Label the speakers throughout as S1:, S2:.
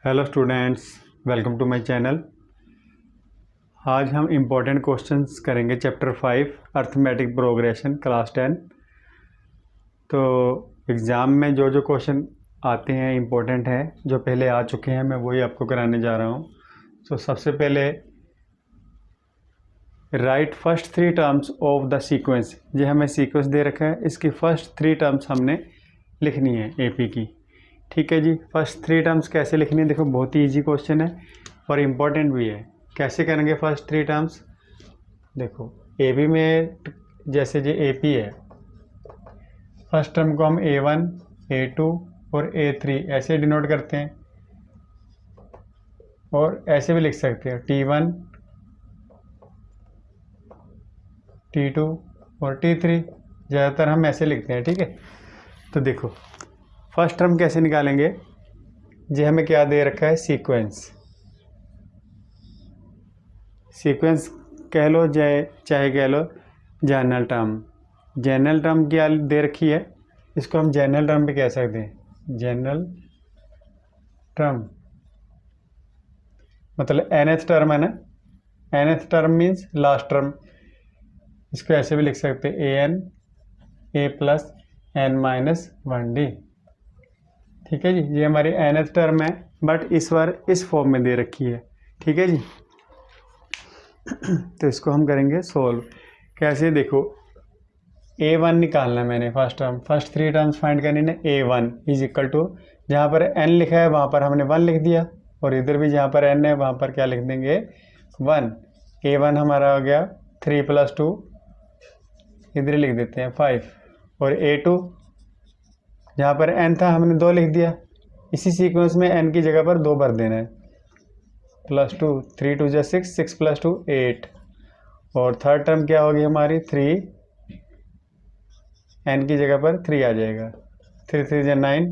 S1: Hello students, welcome to my channel. आज हम important questions करेंगे चैप्टर 5 अर्थमेटिक प्रोग्रेशन क्लास 10। तो एग्ज़ाम में जो जो क्वेश्चन आते हैं इम्पोर्टेंट हैं, जो पहले आ चुके हैं, मैं वही आपको कराने जा रहा हूँ। तो सबसे पहले right first 3 terms of the sequence. ये हमें सीक्वेंस दे रखा है, इसकी फर्स्ट 3 टर्म्स हमने लिखनी है एपी की। ठीक है जी। फर्स्ट 3 टर्म्स कैसे लिखनी है, देखो बहुत ही इजी क्वेश्चन है और इम्पोर्टेंट भी है। कैसे करेंगे फर्स्ट 3 टर्म्स? देखो एपी में जैसे जो एपी है, फर्स्ट टर्म को हम A1, A2 और A3 ऐसे डिनोट करते हैं, और ऐसे भी लिख सकते हैं T1, T2 और T3। ज़्यादातर हम ऐसे लिखते हैं। ठीक है, तो देखो फर्स्ट टर्म कैसे निकालेंगे। जी हमें क्या दे रखा है, सीक्वेंस। सीक्वेंस कह लो चाहे कह लो जनरल टर्म। जनरल टर्म क्या दे रखी है, इसको हम जनरल टर्म भी कह सकते हैं। जनरल टर्म मतलब nth टर्म है ना, nth term means last term. इसको ऐसे भी लिख सकते हैं an a प्लस n-1d। ठीक है जी, ये हमारी nth टर्म है, बट इस बार इस फॉर्म में दे रखी है। ठीक है जी। तो इसको हम करेंगे सोल्व। कैसे, देखो A1 निकालना है मैंने first term, first 3 terms find करनी है। A1 इज इक्वल टू, जहाँ पर n लिखा है वहाँ पर हमने 1 लिख दिया, और इधर भी जहाँ पर n है वहाँ पर क्या लिख देंगे, 1। A1 हमारा हो गया 3 + 2, इधर लिख देते हैं 5। और A2 जहाँ पर n था हमने 2 लिख दिया। इसी सीक्वेंस में n की जगह पर 2 भर देना है। +2, 3 × 2 = 6, 6 + 2 8। और थर्ड टर्म क्या होगी हमारी, 3, n की जगह पर 3 आ जाएगा। 3 × 3 = 9,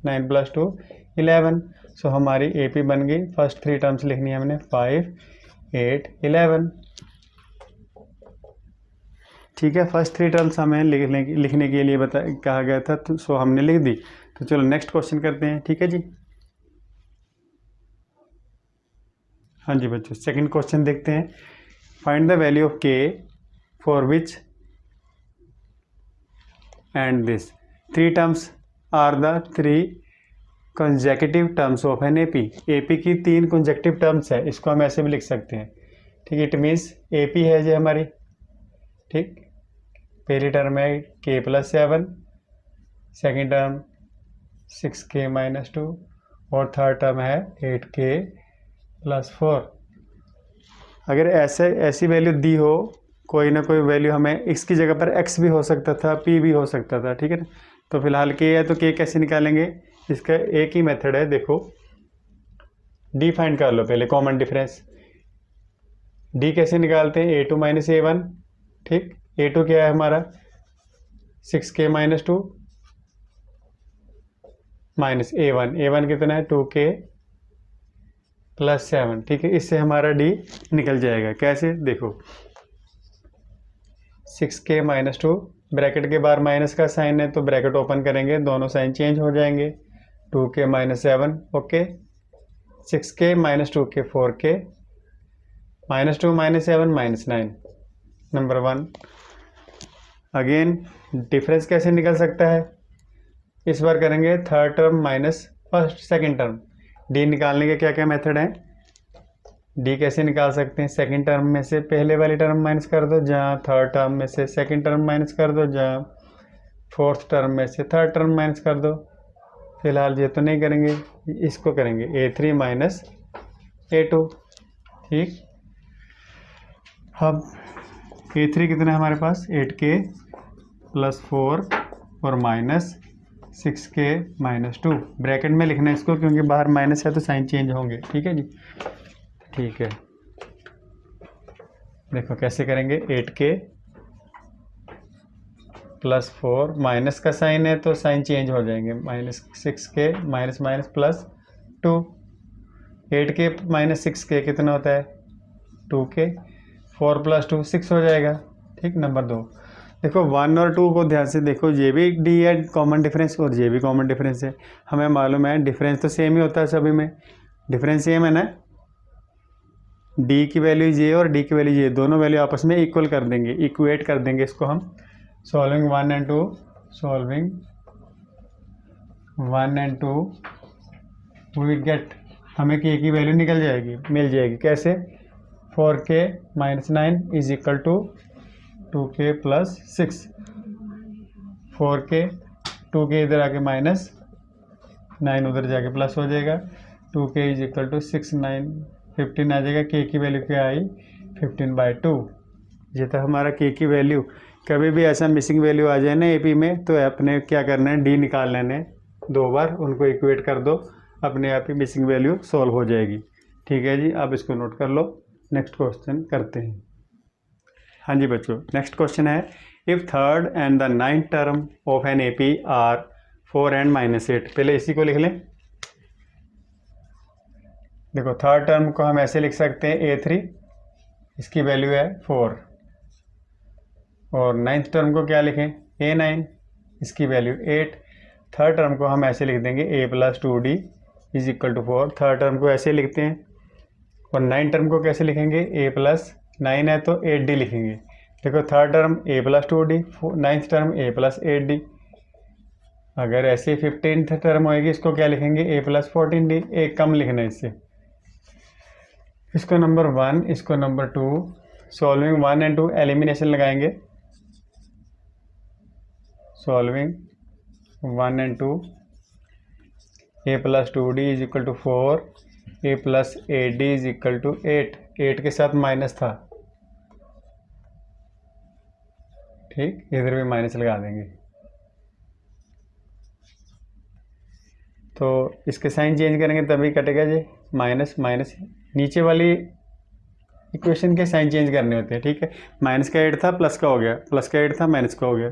S1: 9 + 2 11। सो हमारी AP बन गई। फर्स्ट 3 टर्म्स लिखनी है हमने, 5, 8, 11। ठीक है, फर्स्ट 3 टर्म्स हमें लिखने के लिए कहा गया था, तो सो हमने लिख दी। तो चलो नेक्स्ट क्वेश्चन करते हैं। ठीक है जी। हाँ जी बच्चों, सेकंड क्वेश्चन देखते हैं। Find the value of k for which and this 3 terms are the 3 consecutive terms of an AP। AP की 3 कंसेक्यूटिव टर्म्स है, इसको हम ऐसे भी लिख सकते हैं। ठीक है, इट मीन्स AP है जो हमारी। ठीक, पहली टर्म है k + 7, सेकेंड टर्म 6k - 2, और थर्ड टर्म है 8k + 4। अगर ऐसी वैल्यू दी हो, कोई ना कोई वैल्यू, हमें इसकी जगह पर x भी हो सकता था, p भी हो सकता था। ठीक है ना, तो फिलहाल k है तो k कैसे निकालेंगे, इसका एक ही मेथड है। देखो d फाइंड कर लो पहले, कॉमन डिफरेंस। d कैसे निकालते हैं, A2 - A1। ठीक, A2 क्या है हमारा, 6k - 2 माइनस A1 कितना है, 2k + 7। ठीक है, इससे हमारा d निकल जाएगा। कैसे, देखो 6k - 2, ब्रैकेट के बाहर माइनस का साइन है तो ब्रैकेट ओपन करेंगे, दोनों साइन चेंज हो जाएंगे। 2k - 7, okay. 6k - 2k 4k, -2 - 7 -9, number 1। Again difference कैसे निकल सकता है, इस बार करेंगे third term minus first second term. D निकालने के क्या क्या मेथड हैं, डी कैसे निकाल सकते हैं, सेकंड टर्म में से पहले वाली टर्म माइनस कर दो, जहाँ थर्ड टर्म में से सेकंड टर्म माइनस कर दो, जहाँ फोर्थ टर्म में से थर्ड टर्म माइनस कर दो। फिलहाल ये तो नहीं करेंगे, इसको करेंगे A3 - A2। ठीक, अब A3 कितना है हमारे पास, 8k + 4 और -6k - 2। ब्रैकेट में लिखना है इसको, क्योंकि बाहर माइनस है तो साइन चेंज होंगे। ठीक है जी। ठीक है, देखो कैसे करेंगे, 8k + 4, माइनस का साइन है तो साइन चेंज हो जाएंगे, -6k -2। 8k - 6k कितना होता है, 2k। 4 + 2 6 हो जाएगा। ठीक, नंबर 2। देखो 1 और 2 को ध्यान से देखो, ये भी डी है कॉमन डिफरेंस, और ये भी कॉमन डिफरेंस है। हमें मालूम है डिफरेंस तो सेम ही होता है सभी में, डिफरेंस सेम है ना, डी की वैल्यू ये और डी की वैल्यू ये, दोनों वैल्यू आपस में इक्वल कर देंगे, इक्वेट कर देंगे इसको हम। Solving 1 and 2, solving 1 and 2 we get, हमें के की वैल्यू निकल जाएगी, मिल जाएगी। कैसे? 4k - 9 is equal to 2k + 6। 4k 2k इधर आके -9 उधर जाके प्लस हो जाएगा। 2k इज इक्वल टू 6 9 15 आ जाएगा। k की वैल्यू क्या आई? 15/2। ये था हमारा k की वैल्यू। कभी भी ऐसा मिसिंग वैल्यू आ जाए ना एपी में, तो अपने क्या करना है, डी निकाल लेने, 2 बार उनको इक्वेट कर दो, अपने आप ही मिसिंग वैल्यू सॉल्व हो जाएगी। ठीक है जी, आप इसको नोट कर लो। नेक्स्ट क्वेश्चन करते हैं। हाँ जी बच्चों, नेक्स्ट क्वेश्चन है, if third and the 9th term of an AP are 4 and -8। पहले इसी को लिख लें। देखो, थर्ड टर्म को हम ऐसे लिख सकते हैं A3, इसकी वैल्यू है 4, और 9th टर्म को क्या लिखें? A9, इसकी वैल्यू 8। थर्ड टर्म को हम ऐसे लिख देंगे A + 2D is equal to 4। Third term को ऐसे लिखते हैं। और 9th टर्म को कैसे लिखेंगे? A + 9 है तो 8D लिखेंगे। देखो, third term A + 2D, 9th term A + 8D। अगर ऐसे 15th टर्म होएगी, इसको क्या लिखेंगे? A + 14D। एक कम लिखना है इससे। इसको नंबर 1, इसको नंबर 2। सॉल्विंग 1 एंड 2 एलिमिनेशन लगाएंगे। Solving 1 and 2, A + 2D is equal to 4, A + 8D is equal to 8। 8 के साथ माइनस था, ठीक, इधर भी माइनस लगा देंगे। तो इसके साइन चेंज करेंगे तभी कटेगा जी, माइनस माइनस। नीचे वाली इक्वेशन के साइन चेंज करने होते हैं, ठीक है। माइनस का 8 था, प्लस का हो गया, प्लस का 8 था, माइनस का हो गया।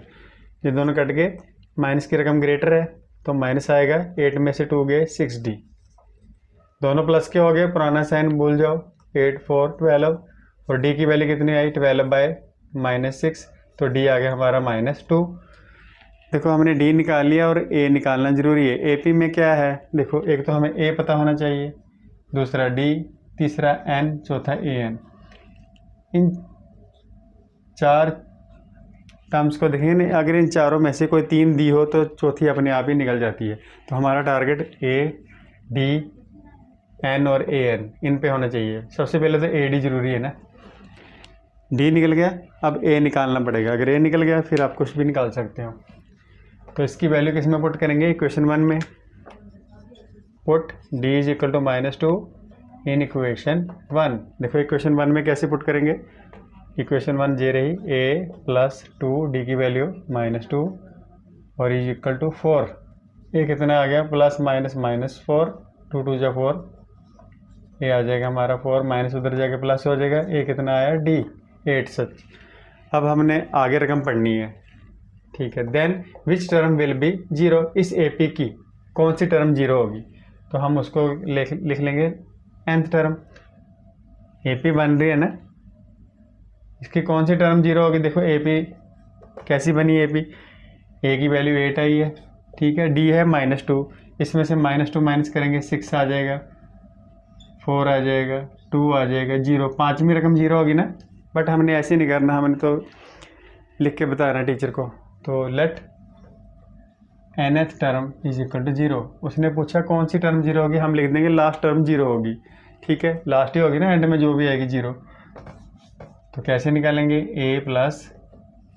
S1: ये दोनों कट गए, माइनस की रकम ग्रेटर है तो माइनस आएगा। 8 में से 2 गए 6D, दोनों प्लस के हो गए, पुराना साइन भूल जाओ। 8 4 12, और D की वैल्यू कितनी आई? 12/-6, तो D आ गया हमारा -2। देखो, हमने D निकाल लिया और A निकालना जरूरी है। AP में क्या है? देखो, एक तो हमें A पता होना चाहिए, दूसरा D, तीसरा N, चौथा AN। इन 4 टर्म्स को देखेंगे नहीं, अगर इन चारों में से कोई 3 दी हो तो चौथी अपने आप ही निकल जाती है। तो हमारा टारगेट A, D, N और AN इन पे होना चाहिए। सबसे पहले तो AD जरूरी है ना। D निकल गया, अब A निकालना पड़ेगा। अगर A निकल गया फिर आप कुछ भी निकाल सकते हो। तो इसकी वैल्यू किस में पुट करेंगे? इक्वेशन 1 में put D is equal to -2 in equation 1। देखो, इक्वेशन 1 में कैसे पुट करेंगे? इक्वेशन 1 ये रही, A + 2, D की वैल्यू -2 और इज इक्वल टू 4। ये कितना आ गया? +-4, 2 2 जा 4, ये आ जाएगा हमारा 4, माइनस उधर जाके प्लस हो जाएगा। ये कितना आया? D 8 सच। अब हमने आगे रकम पढ़नी है, ठीक है। Then which term will be 0? इस AP की कौन सी टर्म 0 होगी? तो हम उसको लिख लेंगे nth टर्म। AP बन रही है ना, इसकी कौन सी टर्म 0 होगी? देखो, AP कैसी बनी? AP A की वैल्यू 8 आई है, ठीक है। D है -2, इसमें से -2 माइनस करेंगे 6 आ जाएगा, 4 आ जाएगा, 2 आ जाएगा, 0। पाँचवीं रकम 0 होगी ना। बट हमने ऐसे नहीं करना, हमने तो लिख के बता रहे हैं टीचर को। तो let nth term is equal to 0। उसने पूछा कौन सी टर्म 0 होगी, हम लिख देंगे लास्ट टर्म 0 होगी, ठीक है। लास्ट ही होगी ना, एंड में जो भी आएगी 0। तो कैसे निकालेंगे? A +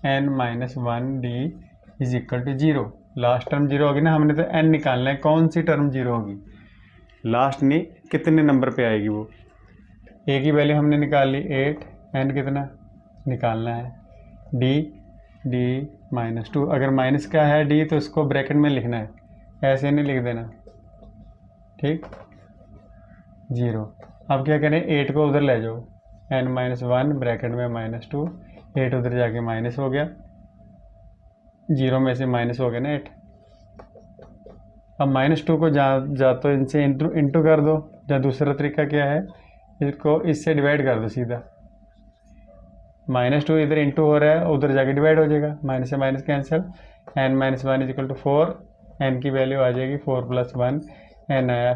S1: n-1D is equal to 0। Last term 0 होगी ना, हमने तो n निकालना है, कौन सी टर्म 0 होगी, लास्ट नहीं, कितने नंबर पे आएगी वो। A की वैल्यू हमने निकाल ली 8, n कितना निकालना है? D -2। अगर माइनस का है D तो उसको ब्रैकेट में लिखना है, ऐसे नहीं लिख देना, ठीक। 0। अब क्या करें? 8 को उधर ले जाओ, n-1 ब्रैकेट में -2, 8 उधर जाके माइनस हो गया, 0 में से माइनस हो गया ना 8। अब -2 को जा तो इनसे इंटू कर दो, या दूसरा तरीका क्या है, इसको इससे डिवाइड कर दो सीधा। -2 इधर इंटू हो रहा है, उधर जाके डिवाइड हो जाएगा, माइनस से minus cancel. n-1 is equal to 4, n की वैल्यू आ जाएगी 4 + 1, n आया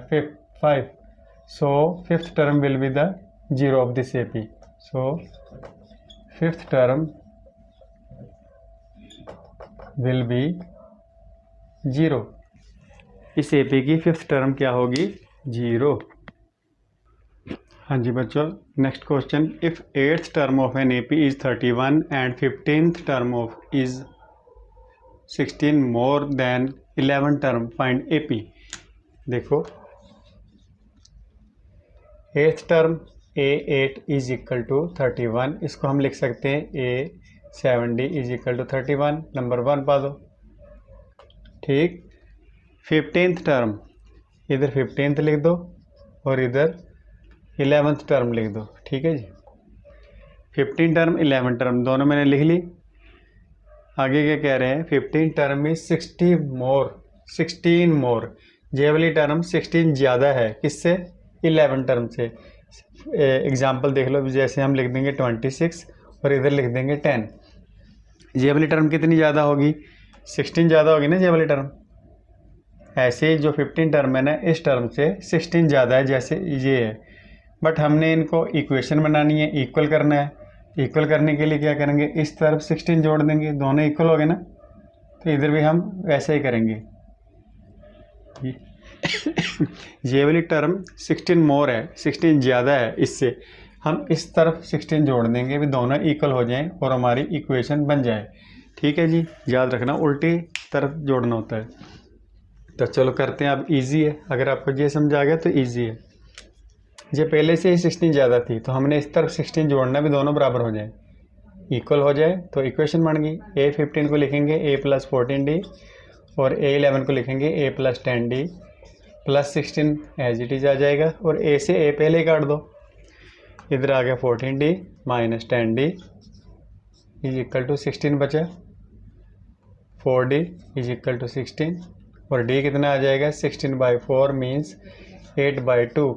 S1: 5। So fifth term will be the 0 of this AP. So fifth term will be 0. इस AP की फिफ्थ टर्म क्या होगी? 0. हाँ जी बच्चों, next question, if eighth term of an AP is 31 and 15th term of is 16 more than 11 term, find AP. देखो, eighth term A8 is equal to 31, इसको हम लिख सकते हैं A7D is equal to 31, number 1 पा दो, ठीक. 15th टर्म, इधर 15th लिख दो और इधर 11th टर्म लिख दो, ठीक है जी. 15 टर्म 11 टर्म दोनों मैंने लिख ली. आगे क्या कह रहे हैं? 15 टर्म में 16 मोर, ये वाली टर्म 16 ज़्यादा है किससे? 11 टर्म से. एग्जाम्पल देख लो, जैसे हम लिख देंगे 26 और इधर लिख देंगे 10. ये वाली टर्म कितनी ज़्यादा होगी? 16 ज़्यादा होगी ना ये वाली टर्म. ऐसे जो 15 टर्म है ना, इस टर्म से 16 ज़्यादा है, जैसे ये है. बट हमने इनको इक्वेशन बनानी है, इक्वल करना है. इक्वल करने के लिए क्या करेंगे? इस तरफ 16 जोड़ देंगे, दोनों इक्वल हो गए ना, तो इधर भी हम वैसे ही करेंगे. ये वाली टर्म 16 मोर है, 16 ज़्यादा है, इससे हम इस तरफ 16 जोड़ देंगे, भी दोनों इक्वल हो जाएं और हमारी इक्वेशन बन जाए. ठीक है जी, याद रखना उल्टी तरफ जोड़ना होता है. तो चलो करते हैं. अब इजी है, अगर आपको ये समझ आ गया तो इजी है. ये पहले से ही 16 ज़्यादा थी, तो हमने इस तरफ 16 जोड़ना, भी दोनों बराबर हो जाए, इक्वल हो जाए, तो इक्वेशन बन गई. A15 को लिखेंगे A + 14D और A11 को लिखेंगे A + 10D plus 16 as it is आ जाएगा. और A से A पहले ही काट दो, इधर आ गया 14D - 10D is equal to 16 बचा. 4D इज इक्वल टू 16 और D कितना आ जाएगा? 16/4 मीन्स 8/2.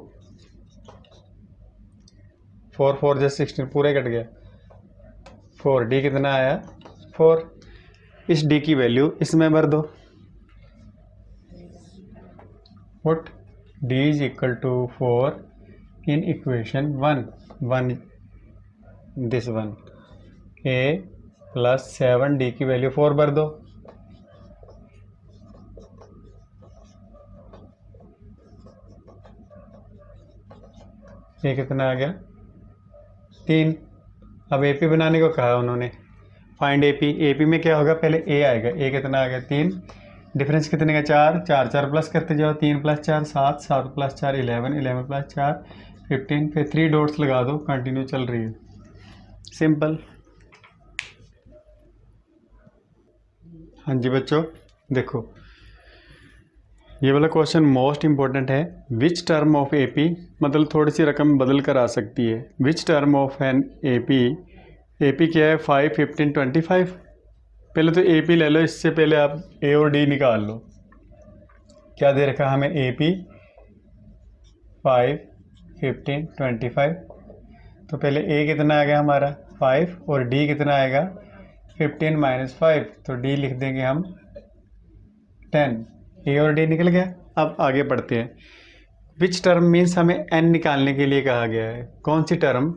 S1: 4 जैसे 16 पूरे कट गया. 4D कितना आया? 4. इस D की वैल्यू इसमें भर दो. Put D is equal to 4 in equation 1 this one. A plus 7D की वैल्यू 4 भर दो. ये कितना आ गया? 3. अब AP बनाने को कहा उन्होंने, फाइंड AP. AP में क्या होगा? पहले A आएगा. A कितना आ गया? 3. डिफरेंस कितने का? 4. 4 प्लस करते जाओ, 3 + 4 7, 7 + 4 11, 11 + 4 15. फिर 3 डॉट्स लगा दो, कंटिन्यू चल रही है. सिंपल. हाँ जी बच्चों, देखो ये वाला क्वेश्चन मोस्ट इंपॉर्टेंट है. विच टर्म ऑफ AP, मतलब थोड़ी सी रकम बदल कर आ सकती है. Which term of an AP क्या है? 5 15 25. पहले तो AP ले लो, इससे पहले आप A और D निकाल लो. क्या दे रखा हमें? AP 5 15 25. तो पहले A कितना आ गया हमारा? 5 और D कितना आएगा? 15 - 5. तो D लिख देंगे हम 10. A और D निकल गया. अब आगे बढ़ते हैं. विच टर्म मीन्स हमें N निकालने के लिए कहा गया है. कौन सी टर्म?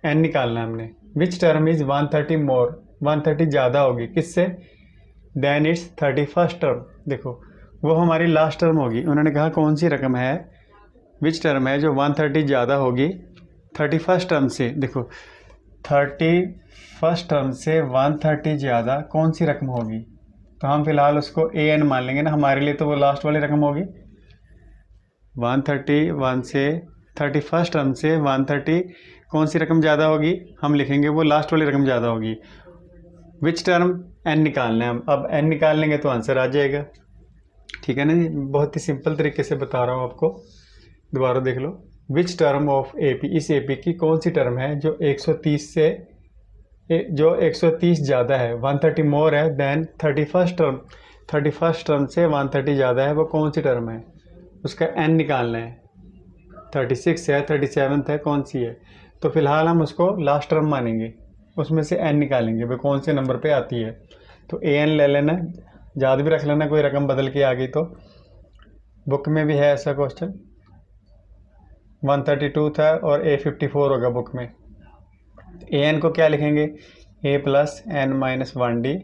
S1: N निकालना हमने. विच टर्म इज 130 मोर, 130 ज़्यादा होगी किससे? Then it's 31st term. देखो वो हमारी लास्ट टर्म होगी. उन्होंने कहा कौन सी रकम है, विच टर्म है जो 130 ज़्यादा होगी 31st टर्म से. देखो 31st टर्म से 130 ज़्यादा कौन सी रकम होगी? तो हम फिलहाल उसको AN मान लेंगे ना, हमारे लिए तो वो लास्ट वाली रकम होगी. 131 से 31st टर्म से 130 कौन सी रकम ज़्यादा होगी? हम लिखेंगे वो लास्ट वाली रकम ज़्यादा होगी. Which term? N निकालना है हम. अब N निकाल लेंगे तो आंसर आ जाएगा. ठीक है ना जी, बहुत ही सिंपल तरीके से बता रहा हूँ आपको. दोबारा देख लो. विच टर्म ऑफ AP, इस AP की कौन सी टर्म है जो 130 से जो 130 ज़्यादा है, 130 मोर है then 31st term. 31st term से 130 ज़्यादा है, वो कौन सी टर्म है? उसका N निकालना है. 36 है, 37 है, कौन सी है? तो फिलहाल हम उसको लास्ट टर्म मानेंगे, उसमें से N निकालेंगे वे कौन से नंबर पे आती है. तो AN ले लेना, याद भी रख लेना, कोई रकम बदल के आ गई तो. बुक में भी है ऐसा क्वेश्चन. 132 था और A54 होगा बुक में। an को क्या लिखेंगे, a plus n minus 1d,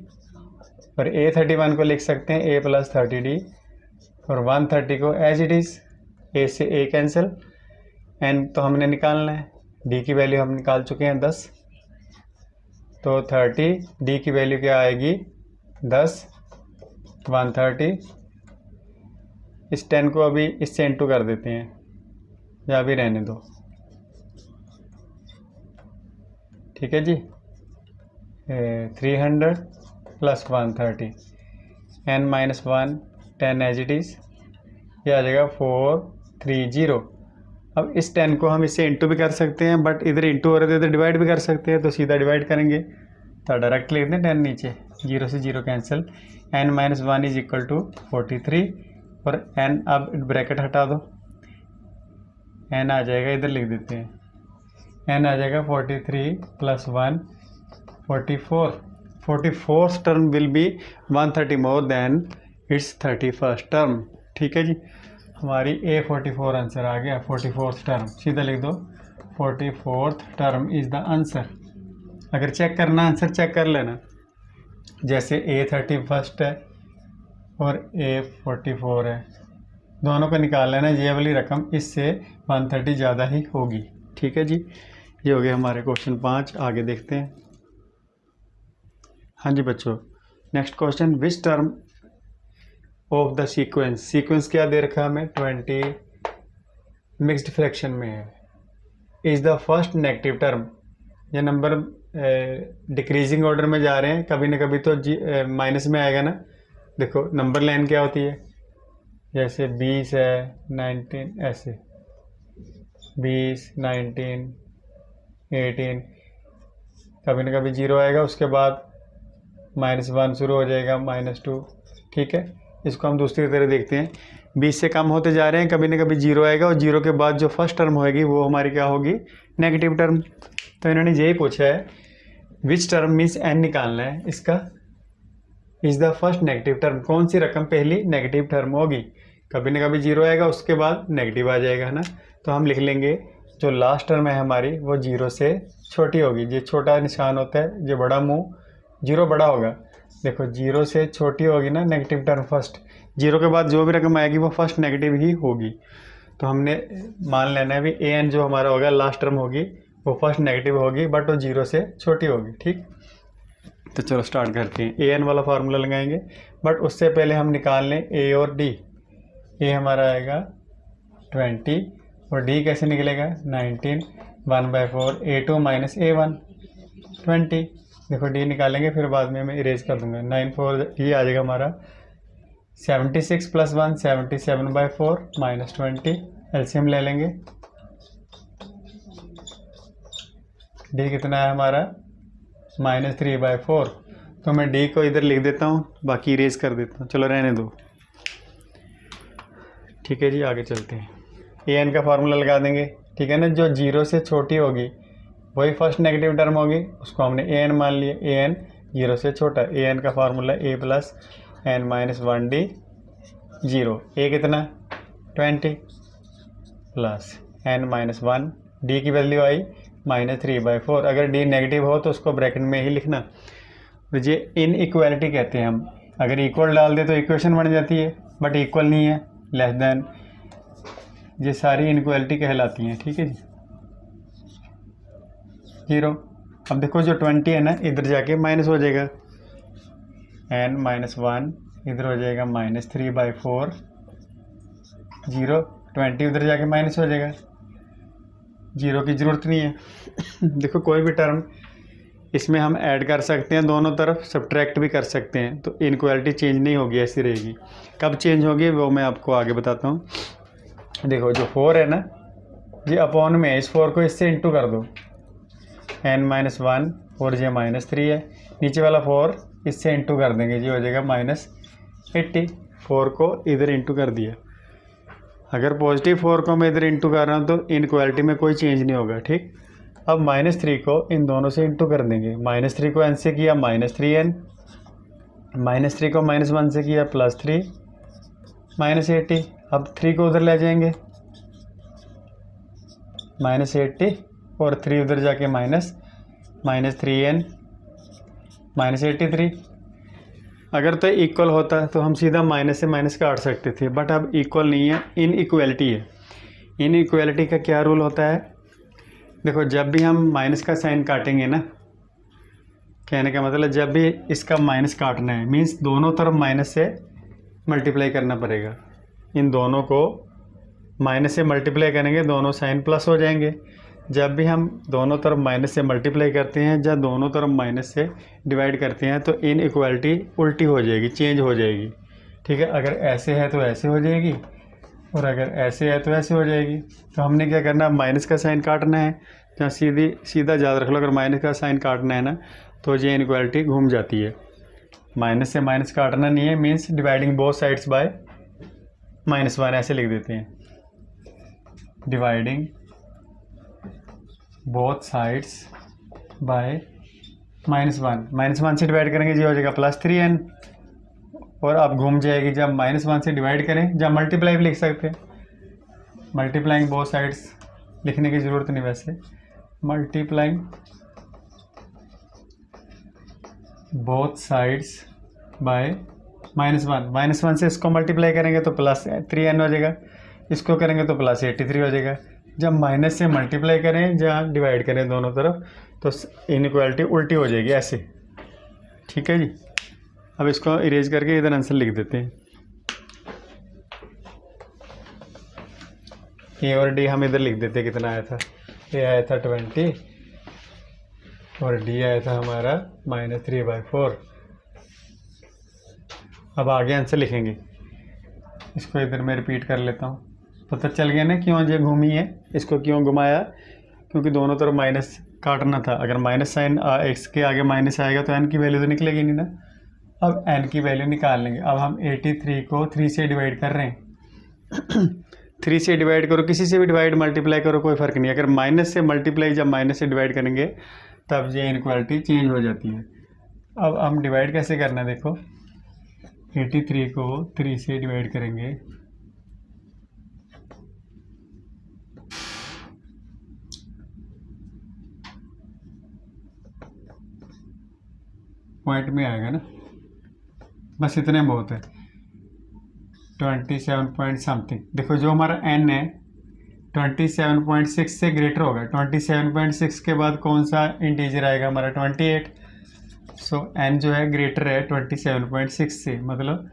S1: और A31 को लिख सकते हैं a प्लस 30d, और 130 को एज इट इज़ a से a कैंसिल, n तो हमने निकालना है, d की वैल्यू हम निकाल चुके हैं 10, तो 30, d की वैल्यू क्या आएगी 10, 130, इस 10 को अभी इससे इंटू कर देते हैं या अभी रहने दो, ठीक है जी। 300 plus 130, n minus 1 10 as it is, ये आ जाएगा 430। अब इस 10 को हम इससे इंटू भी कर सकते हैं, बट इधर इंटू हो रहे थे इधर डिवाइड भी कर सकते हैं, तो सीधा डिवाइड करेंगे, तो डायरेक्ट लिख दें 10 नीचे, 0 से 0 cancel, n minus 1 is equal to 43, और n अब ब्रैकेट हटा दो, n आ जाएगा, इधर लिख देते हैं, n आ जाएगा 43 plus 1 44, 44th term will B 130 more than it's 31st term, ठीक है जी। हमारी A44 आंसर आ गया, 44th टर्म, सीधा लिख दो 44th term is the answer. अगर चेक करना आंसर चेक कर लेना, जैसे A31 है और A44 है, दोनों को निकाल लेना, ये वाली रकम इससे 130 ज़्यादा ही होगी, ठीक है जी। ये हो गया हमारे क्वेश्चन 5, आगे देखते हैं। हाँ जी बच्चों, next question, which term of the sequence, sequence क्या दे रखा है हमें 20 मिक्स्ड फ्रैक्शन में है, is the first negative term. ये नंबर डिक्रीजिंग ऑर्डर में जा रहे हैं, कभी ना कभी तो माइनस में आएगा ना। देखो नंबर लाइन क्या होती है, जैसे 20 है 19, ऐसे 20 19 18, कभी ना कभी 0 आएगा, उसके बाद -1 शुरू हो जाएगा, -2, ठीक है। इसको हम दूसरी तरह देखते हैं, 20 से कम होते जा रहे हैं, कभी ना कभी 0 आएगा, और 0 के बाद जो फर्स्ट टर्म होएगी वो हमारी क्या होगी, नेगेटिव टर्म। तो इन्होंने यही पूछा है, विच टर्म मीन्स n निकालना है इसका, is the first negative term, कौन सी रकम पहली नेगेटिव टर्म होगी, कभी ना कभी 0 आएगा, उसके बाद नेगेटिव आ जाएगा, है ना। तो हम लिख लेंगे जो लास्ट टर्म है हमारी वो 0 से छोटी होगी, ये छोटा निशान होता है, ये बड़ा मुँह, 0 बड़ा होगा, देखो 0 से छोटी होगी ना नेगेटिव टर्म फर्स्ट, 0 के बाद जो भी रकम आएगी वो फर्स्ट नेगेटिव ही होगी। तो हमने मान लेना है भी an जो हमारा होगा लास्ट टर्म होगी वो फर्स्ट नेगेटिव होगी, बट वो 0 से छोटी होगी, ठीक। तो चलो स्टार्ट करते हैं, an वाला फार्मूला लगाएंगे, बट उससे पहले हम निकाल लें a और d। a हमारा आएगा 20 और d कैसे निकलेगा 19, 1/4 a2 माइनस a1 20, देखो d निकालेंगे फिर बाद में मैं इरेज कर दूंगा, 9/4 ये आ जाएगा हमारा 76 प्लस 1 77/4 -20, एलसीएम ले लेंगे, d कितना है हमारा -3/4, तो मैं d को इधर लिख देता हूँ, बाकी इरेज कर देता हूँ, चलो रहने दो, ठीक है जी। आगे चलते हैं, an का फार्मूला लगा देंगे, ठीक है ना, जो 0 से छोटी होगी वही फर्स्ट नेगेटिव टर्म होगी, उसको हमने an मान लिया, an 0 से छोटा, an का formula a plus n minus 1d 0, a कितना 20 प्लस n माइनस 1, d की वैल्यू आई -3/4, अगर d नेगेटिव हो तो उसको ब्रैकेट में ही लिखना, तो ये इन इक्वालिटी कहते हैं हम, अगर इक्वल डाल दे तो इक्वेशन बन जाती है, बट इक्वल नहीं है, लेस देन, ये सारी इनइक्वालिटी कहलाती हैं, ठीक है जी। 0, अब देखो जो 20 है ना इधर जाके माइनस हो जाएगा, n माइनस 1 इधर हो जाएगा -3/4, 0 20 उधर जाके माइनस हो जाएगा, 0 की ज़रूरत नहीं है। देखो कोई भी टर्म इसमें हम ऐड कर सकते हैं, दोनों तरफ सब्ट्रैक्ट भी कर सकते हैं, तो इनक्वालिटी चेंज नहीं होगी, ऐसी रहेगी। कब चेंज होगी वो मैं आपको आगे बताता हूँ। देखो जो 4 है ना, ये अपॉन में, इस 4 को इससे इंटू कर दो, n माइनस 1 और ये -3 है, नीचे वाला 4 इससे इंटू कर देंगे, ये हो जाएगा -80, 4 को इधर इंटू कर दिया। अगर पॉजिटिव 4 को मैं इधर इंटू कर रहा हूँ तो इनक्वालिटी में कोई चेंज नहीं होगा, ठीक। अब -3 को इन दोनों से इंटू कर देंगे, -3 को n से किया -3n, -3 को -1 से किया +3 -80, अब 3 को उधर ले जाएंगे, -80 और 3 उधर जाके -3n -83। अगर तो इक्वल होता तो हम सीधा माइनस से माइनस काट सकते थे, बट अब इक्वल नहीं है, इनइक्वालिटी है। इनइक्वालिटी का क्या रूल होता है? देखो, जब भी हम माइनस का साइन काटेंगे ना, कहने का मतलब जब भी इसका माइनस काटना है मीन्स दोनों तरफ माइनस से मल्टीप्लाई करना पड़ेगा। इन दोनों को माइनस से मल्टीप्लाई करेंगे, दोनों साइन प्लस हो जाएंगे। जब भी हम दोनों तरफ माइनस से मल्टीप्लाई करते हैं या दोनों तरफ माइनस से डिवाइड करते हैं तो इनइक्वालिटी उल्टी हो जाएगी, चेंज हो जाएगी। ठीक है, अगर ऐसे है तो ऐसे हो जाएगी और अगर ऐसे है तो ऐसे हो जाएगी। तो हमने क्या करना है, माइनस का साइन काटना है। जहाँ सीधा याद रख लो, अगर माइनस का साइन काटना है ना तो ये इनइक्वालिटी घूम जाती है। माइनस से माइनस काटना नहीं है, means dividing both sides by -1 ऐसे लिख देते हैं। डिवाइडिंग बोथ साइड्स बाय -1, -1 से डिवाइड करेंगे जी हो जाएगा +3n, और अब घूम जाएगी जब -1 से डिवाइड करें, जब मल्टीप्लाई भी लिख सकते हैं। मल्टीप्लाइंग बोथ साइड्स लिखने की ज़रूरत नहीं, वैसे मल्टीप्लाइंग बोथ साइड्स बाय -1, -1 से इसको मल्टीप्लाई करेंगे तो +3n हो जाएगा, इसको करेंगे तो +83 हो जाएगा। जब माइनस से मल्टीप्लाई करें या डिवाइड करें दोनों तरफ तो इनइक्वालिटी उल्टी हो जाएगी ऐसे। ठीक है जी, अब इसको इरेज करके इधर आंसर लिख देते हैं। ए और डी हम इधर लिख देते हैं, कितना आया था? ए आया था 20 और डी आया था हमारा -3/4। अब आगे आंसर लिखेंगे, इसको इधर मैं रिपीट कर लेता हूँ। पता चल गया ना क्यों ये घूमी है, इसको क्यों घुमाया? क्योंकि दोनों तरफ माइनस काटना था। अगर माइनस साइन एक्स के आगे माइनस आएगा तो एन की वैल्यू तो निकलेगी नहीं ना। अब एन की वैल्यू निकाल लेंगे। अब हम 83 को 3 से डिवाइड कर रहे हैं। 3 से डिवाइड करो, किसी से भी डिवाइड मल्टीप्लाई करो, कोई फ़र्क नहीं। अगर माइनस से मल्टीप्लाई जब माइनस से डिवाइड करेंगे तब ये इनक्वालिटी चेंज हो जाती है। अब हम डिवाइड कैसे करना है, देखो 83 को 3 से डिवाइड करेंगे पॉइंट में आएगा ना, बस इतने बहुत है। 27 पॉइंट समथिंग। देखो जो हमारा n है 27.6 से ग्रेटर होगा। 27.6 के बाद कौन सा इंटीजर आएगा हमारा? 28। सो n जो है ग्रेटर है 27.6 से, मतलब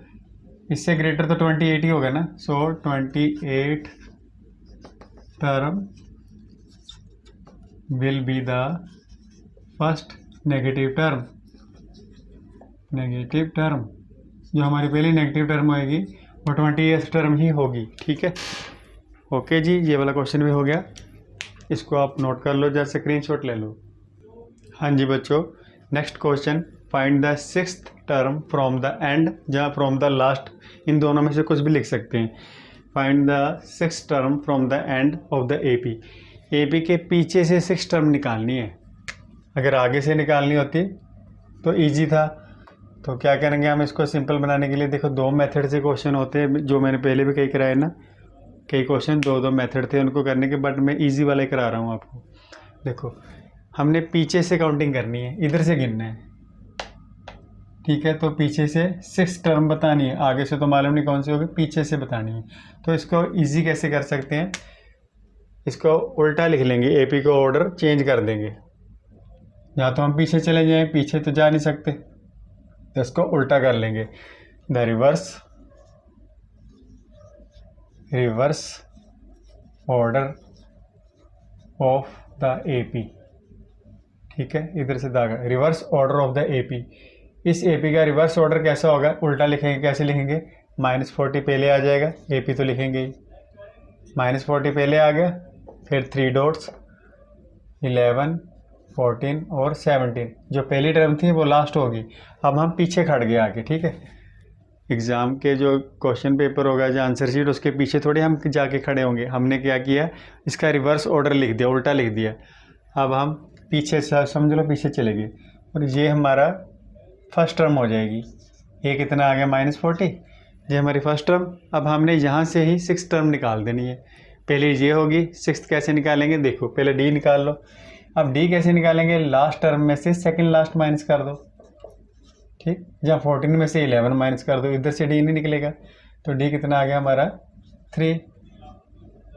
S1: इससे ग्रेटर तो 28 ही होगा ना। सो 28 term will be the first negative term. Negative term जो हमारी पहली नेगेटिव टर्म होएगी वो 28th टर्म ही होगी। ठीक है, ओके जी, ये वाला क्वेश्चन भी हो गया। इसको आप नोट कर लो, जैसे स्क्रीनशॉट ले लो। हाँ जी बच्चों, next question, find the 6th term from the end, जहाँ फ्रॉम द लास्ट, इन दोनों में से कुछ भी लिख सकते हैं। Find the 6th term from the end of the AP. AP के पीछे से 6 टर्म निकालनी है। अगर आगे से निकालनी होती तो ईजी था। तो क्या करेंगे हम इसको सिंपल बनाने के लिए? देखो 2 मेथड से क्वेश्चन होते हैं, जो मैंने पहले भी कई कराए ना, कई क्वेश्चन 2 मेथड थे उनको करने के, बट मैं इजी वाला ही करा रहा हूँ आपको। देखो हमने पीछे से काउंटिंग करनी है, इधर से गिनना है। ठीक है, तो पीछे से 6 टर्म बतानी है, आगे से तो मालूम नहीं कौन सी होगी, पीछे से बतानी है। तो इसको ईजी कैसे कर सकते हैं? इसको उल्टा लिख लेंगे, एपी को ऑर्डर चेंज कर देंगे। या तो हम पीछे चले जाएं, पीछे तो जा नहीं सकते, तो इसको उल्टा कर लेंगे। The reverse order of the AP. ठीक है, इधर से दागा, reverse order of the AP. इस एपी का रिवर्स ऑर्डर कैसा होगा? उल्टा लिखेंगे। कैसे लिखेंगे? -40 पहले आ जाएगा, एपी तो लिखेंगे ही। -40 पहले आ गया, फिर 3 डॉट्स 11 14 और 17। जो पहली टर्म थी वो लास्ट होगी। अब हम पीछे खड़ गए आके। ठीक है, एग्ज़ाम के जो क्वेश्चन पेपर होगा, जो आंसर शीट, उसके पीछे थोड़ी हम जाके खड़े होंगे। हमने क्या किया, इसका रिवर्स ऑर्डर लिख दिया, उल्टा लिख दिया। अब हम पीछे से समझ लो पीछे चले गए, और ये हमारा फर्स्ट टर्म हो जाएगी। ये कितना आ गया? -40। ये हमारी फर्स्ट टर्म। अब हमने यहाँ से ही 6 टर्म निकाल देनी है। पहले ये होगी, सिक्स्थ कैसे निकालेंगे देखो, पहले डी निकाल लो। अब डी कैसे निकालेंगे, लास्ट टर्म में से सेकंड लास्ट माइनस कर दो, ठीक, जहाँ 14 में से 11 माइनस कर दो, इधर से डी नहीं निकलेगा, तो डी कितना आ गया हमारा 3,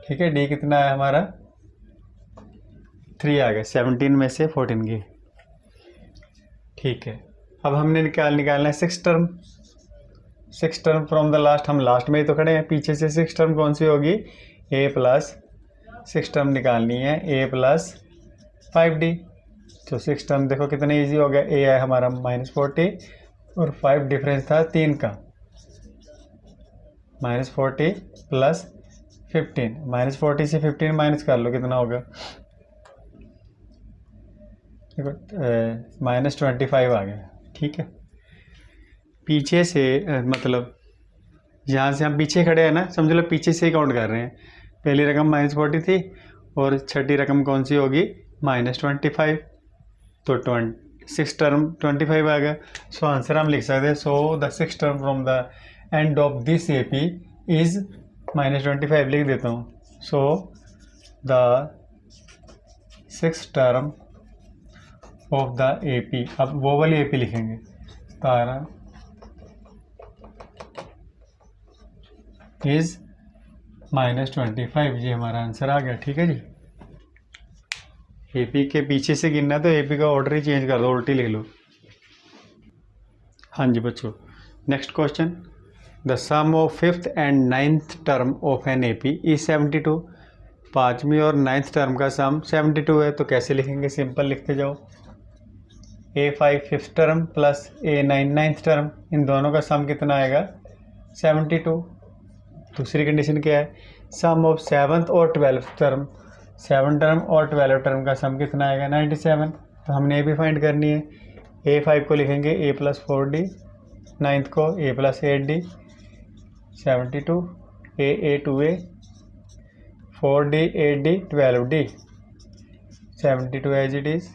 S1: ठीक है, डी कितना है हमारा 3 आ गया 17 में से 14 की, ठीक है। अब हमने निकालना है six term from the last, हम लास्ट में ही तो खड़े हैं, पीछे से सिक्स टर्म कौन सी होगी, ए प्लस सिक्स टर्म निकालनी है, ए प्लस 5d, तो सिक्स टर्म देखो कितना इजी हो गया, ए है हमारा -40 और 5 डिफरेंस था 3 का, -40 प्लस 15, -40 से 15 माइनस कर लो कितना होगा, देखो -25 आ गया, ठीक है। पीछे से मतलब यहाँ से हम पीछे खड़े हैं ना, समझ लो पीछे से ही काउंट कर रहे हैं, पहली रकम -40 थी और छठी रकम कौन सी होगी -25, तो 6 टर्म 25 आ गया, सो आंसर हम लिख सकते हैं, so the 6 term from the end of this AP is -25, लिख देता हूँ, so the 6 term of the AP, अब वो वाली AP लिखेंगे, तारा इज -25, ये हमारा आंसर आ गया, ठीक है जी। AP के पीछे से गिनना तो AP का ऑर्डर ही चेंज कर दो, उल्टी लिख लो। हाँ जी बच्चों, next question, the sum of 5th and 9th term of an AP is 72, 5वीं और 9th टर्म का सम 72 है, तो कैसे लिखेंगे, सिंपल लिखते जाओ, A5 5th term plus A9 9th term, इन दोनों का सम कितना आएगा 72। दूसरी कंडीशन क्या है, सम ऑफ 7th और 12th टर्म, 7 टर्म और 12 टर्म का सम कितना आएगा 97, तो हमने A भी फाइंड करनी है, A5 को लिखेंगे A प्लस 4D, 9th को A plus 8D, 72 A 2A 4D 8D 12D, 72 as it is.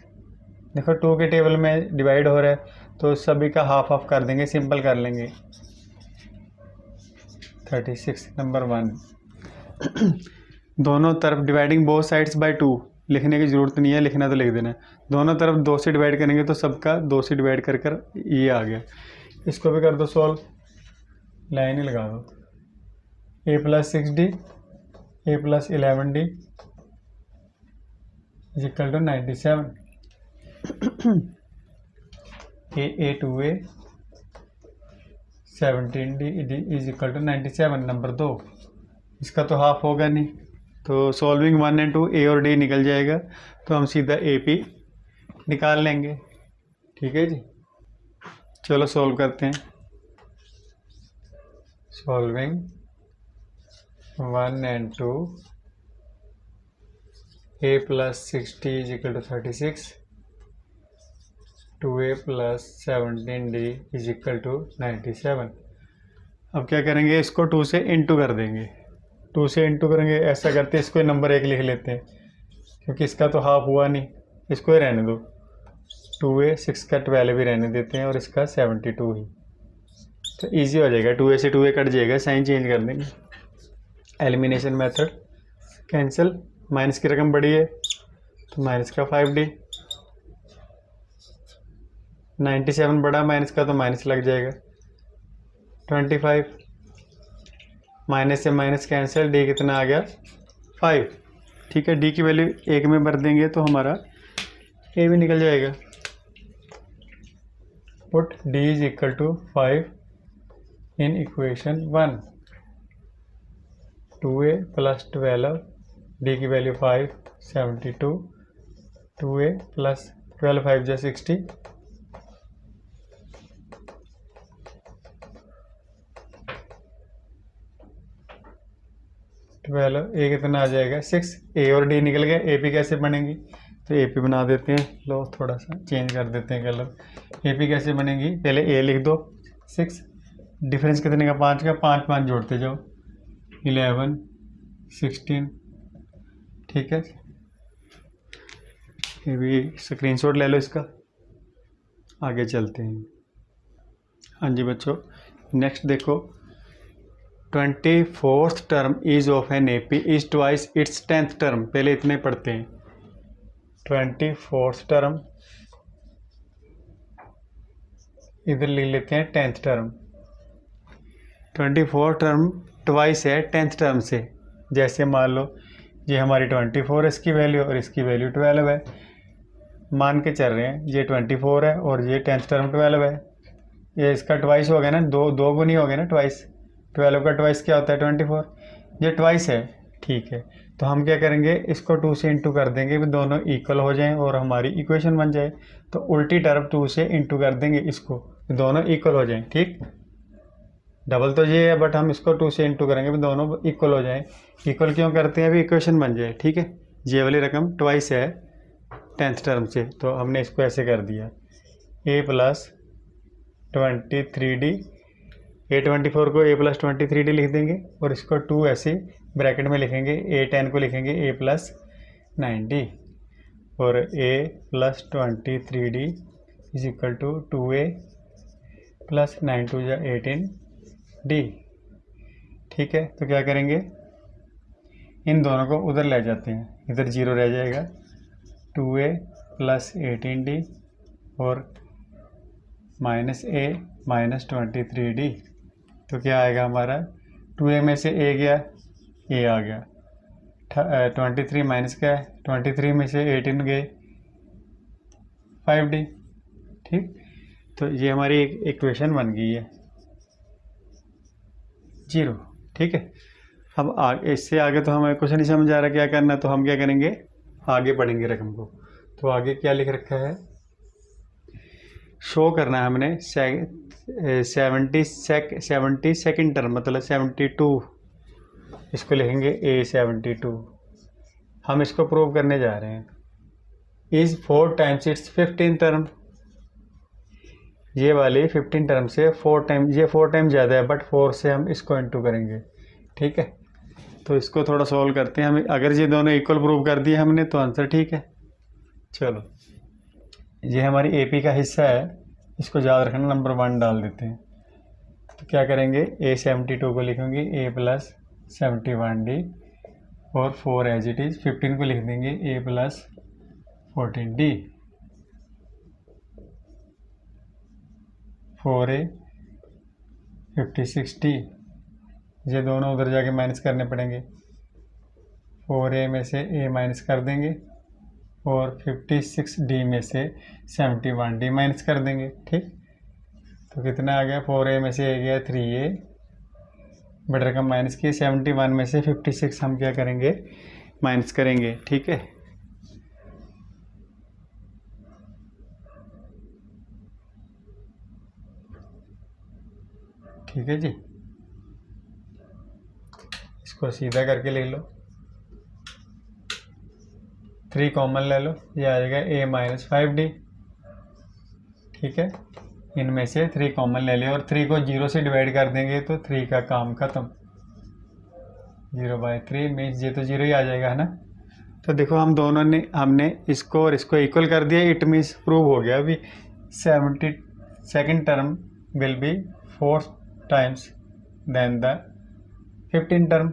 S1: देखो 2 के टेबल में डिवाइड हो रहा है तो सभी का हाफ हाफ कर देंगे, सिंपल कर लेंगे, 36 नंबर 1। दोनों तरफ डिवाइडिंग बोथ साइड्स बाय 2, लिखने की ज़रूरत नहीं है, लिखना तो लिख देना है, दोनों तरफ 2 से डिवाइड करेंगे तो सबका 2 से डिवाइड कर कर ये आ गया, इसको भी कर दो सॉल्व, लाइन ही लगा दो, A plus 6D A plus 11D is equal to 97, A 2A 17D is equal to 97 number 2, इसका तो हाफ होगा नहीं, तो सॉल्विंग 1 और 2 A और D निकल जाएगा, तो हम सीधा AP निकाल लेंगे, ठीक है जी। चलो सॉल्व करते हैं, सॉल्विंग 1 और 2, A plus 6D is equal to 36, 2A plus 17D is equal to 97। अब क्या करेंगे, इसको 2 से इंटू कर देंगे, 2 से इंटू करेंगे, ऐसा करते हैं इसको नंबर 1 लिख लेते हैं, क्योंकि इसका तो हाफ हुआ नहीं, इसको ही रहने दो, 2A 6 का 12 भी रहने देते हैं और इसका 72 ही, तो इजी हो जाएगा, 2A से 2A कट जाएगा, साइन चेंज कर देंगे, एलिमिनेशन मेथड, कैंसिल, माइनस की रकम बड़ी है तो माइनस का 5D, 97 बड़ा माइनस का तो माइनस लग जाएगा, 25, माइनस से माइनस कैंसिल, D कितना आ गया 5, ठीक है, D की वैल्यू 1 में भर देंगे तो हमारा A भी निकल जाएगा, put D is equal to 5 in equation 1, 2A plus 12, D की वैल्यू 5 72, 2A प्लस 12 5 जा 60, 12, A कितना आ जाएगा 6, A और D निकल गया, AP कैसे बनेगी, तो AP बना देते हैं, लो थोड़ा सा चेंज कर देते हैं कलर, AP कैसे बनेगी, पहले A लिख दो, 6, डिफरेंस कितने का 5 का, 5 5 जोड़ते जाओ, 11 16, ठीक है, ये भी स्क्रीनशॉट ले लो इसका, आगे चलते हैं। हाँ जी बच्चों, नेक्स्ट देखो, 24th term is of an AP is twice its 10th term. पहले इतने पढ़ते हैं। 24th टर्म, इधर लिख लेते हैं 10th term. 24th term twice है 10th टर्म से। जैसे मान लो ये हमारी 24 है इसकी वैल्यू और इसकी वैल्यू 12 है। मान के चल रहे हैं ये 24 है और ये 10th टर्म 12 है। ये इसका ट्वाइस हो गया ना, दो गुनी हो गया ना ट्वाइस। 12 का ट्वाइस क्या होता है 24। ये ट्वाइस है, ठीक है। तो हम क्या करेंगे, इसको 2 से इंटू कर देंगे भी दोनों इक्वल हो जाएं और हमारी इक्वेशन बन जाए। तो उल्टी तरफ 2 से इंटू कर देंगे इसको, दोनों इक्वल हो जाएं। ठीक, डबल तो ये है बट हम इसको 2 से इंटू करेंगे भी दोनों इक्वल हो जाएं। इक्वल क्यों करते हैं, अभी इक्वेशन बन जाए। ठीक है, ये वाली रकम ट्वाइस है 10th टर्म से, तो हमने इसको ऐसे कर दिया a + 23d। A24 को a + 23d लिख देंगे और इसको 2 ऐसे ब्रैकेट में लिखेंगे। A10 को लिखेंगे a + 9d और a + 23d is equal to 2a + 9 2 या 18d। ठीक है, तो क्या करेंगे, इन दोनों को उधर ले जाते हैं, इधर 0 रह जाएगा। 2a + 18d और -a - 23d। तो क्या आएगा हमारा, 2a में से a गया, a आ गया। 23 माइनस क्या है, 23 में से 18 गए 5d। ठीक, तो ये हमारी एक इक्वेशन बन गई है 0। ठीक है, अब आगे इससे आगे तो हमें कुछ नहीं समझ आ रहा क्या करना, तो हम क्या करेंगे, आगे पढ़ेंगे रकम को। तो आगे क्या लिख रखा है, शो करना है हमने 72nd टर्म मतलब 72, इसको लिखेंगे A72। हम इसको प्रूव करने जा रहे हैं। इज 4 टाइम्स इट्स 15 टर्म, ये वाली 15 टर्म से 4 टाइम, ये 4 टाइम ज़्यादा है बट 4 से हम इसको इंटू करेंगे। ठीक है, तो इसको थोड़ा सॉल्व करते हैं। हम अगर ये दोनों इक्वल प्रूव कर दिए हमने तो आंसर ठीक है। चलो, ये हमारी AP का हिस्सा है, इसको याद रखना, नंबर 1 डाल देते हैं। तो क्या करेंगे, A72 को लिखेंगे a + 71d और 4 एज इट इज़। 15 को लिख देंगे a + 14d। 4a 56d, ये दोनों उधर जाके माइनस करने पड़ेंगे। 4a में से a माइनस कर देंगे और 56d में से 71d माइनस कर देंगे। ठीक, तो कितना आ गया, 4a में से a गया 3a, बट रकम माइनस की 71 में से 56 हम क्या करेंगे, माइनस करेंगे। ठीक है, ठीक है जी, इसको सीधा करके ले लो, 3 कॉमन ले लो, ये आ जाएगा a - 5d। ठीक है, इनमें से 3 कॉमन ले लिया और 3 को 0 से डिवाइड कर देंगे तो 3 का काम खत्म। 0/3 मीन्स ये तो 0 ही आ जाएगा, है ना। तो देखो हम दोनों ने, हमने इसको और इसको इक्वल कर दिया, इट मीन्स प्रूव हो गया। अभी 72nd term will be 4 times then the 15 term.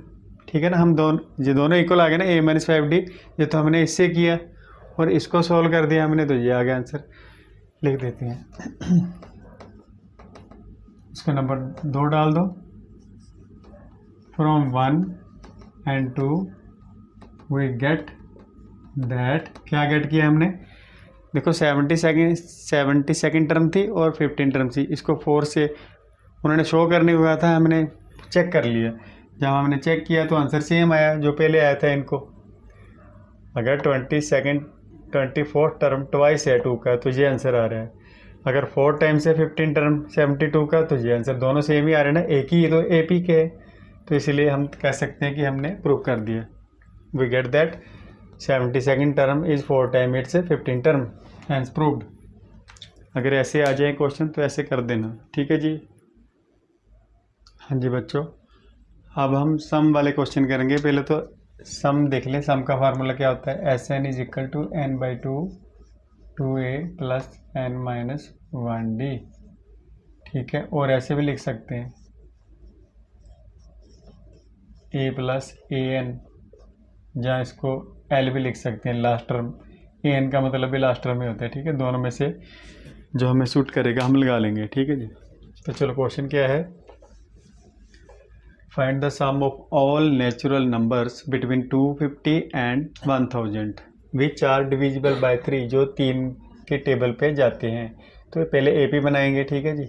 S1: ठीक है ना, हम ये दोनों इक्वल आ गए ना, a - 5d। ये तो हमने इससे किया और इसको सॉल्व कर दिया हमने, तो ये आ गया आंसर। लिख देते हैं, इसको नंबर 2 डाल दो। From 1 and 2 we get that, क्या गेट किया हमने, देखो 72nd टर्म थी और 15 टर्म थी। इसको 4 से उन्होंने शो करने को कहा था, हमने चेक कर लिया। जब हमने चेक किया तो आंसर सेम आया जो पहले आया था इनको। अगर 24th टर्म ट्वाइस है 2 का तो ये आंसर आ रहा है। अगर 4 टाइम्स है 15 टर्म 72 का तो ये आंसर, दोनों सेम ही आ रहे हैं ना, एक ही तो AP के है, तो इसलिए हम कह सकते हैं कि हमने प्रूव कर दिया। We get that 72nd term is 4 time its 15 term, hence proved. अगर ऐसे आ जाए क्वेश्चन तो ऐसे कर देना। ठीक है जी, हाँ जी बच्चों, अब हम सम वाले क्वेश्चन करेंगे। पहले तो सम देख लें, सम का फार्मूला क्या होता है, Sn = n/2 2a + n - 1d। ठीक है, और ऐसे भी लिख सकते हैं ए प्लस ए एन, जहाँ इसको एल भी लिख सकते हैं लास्ट टर्म, ए एन का मतलब भी लास्ट टर्म में होता है। ठीक है, दोनों में से जो हमें सूट करेगा हम लगा लेंगे। ठीक है जी, तो चलो क्वेश्चन क्या है, find the sum of all natural numbers between 250 and 1000 which are divisible by 3, जो 3 के टेबल पे जाते हैं। तो पहले एपी बनाएंगे। ठीक है जी,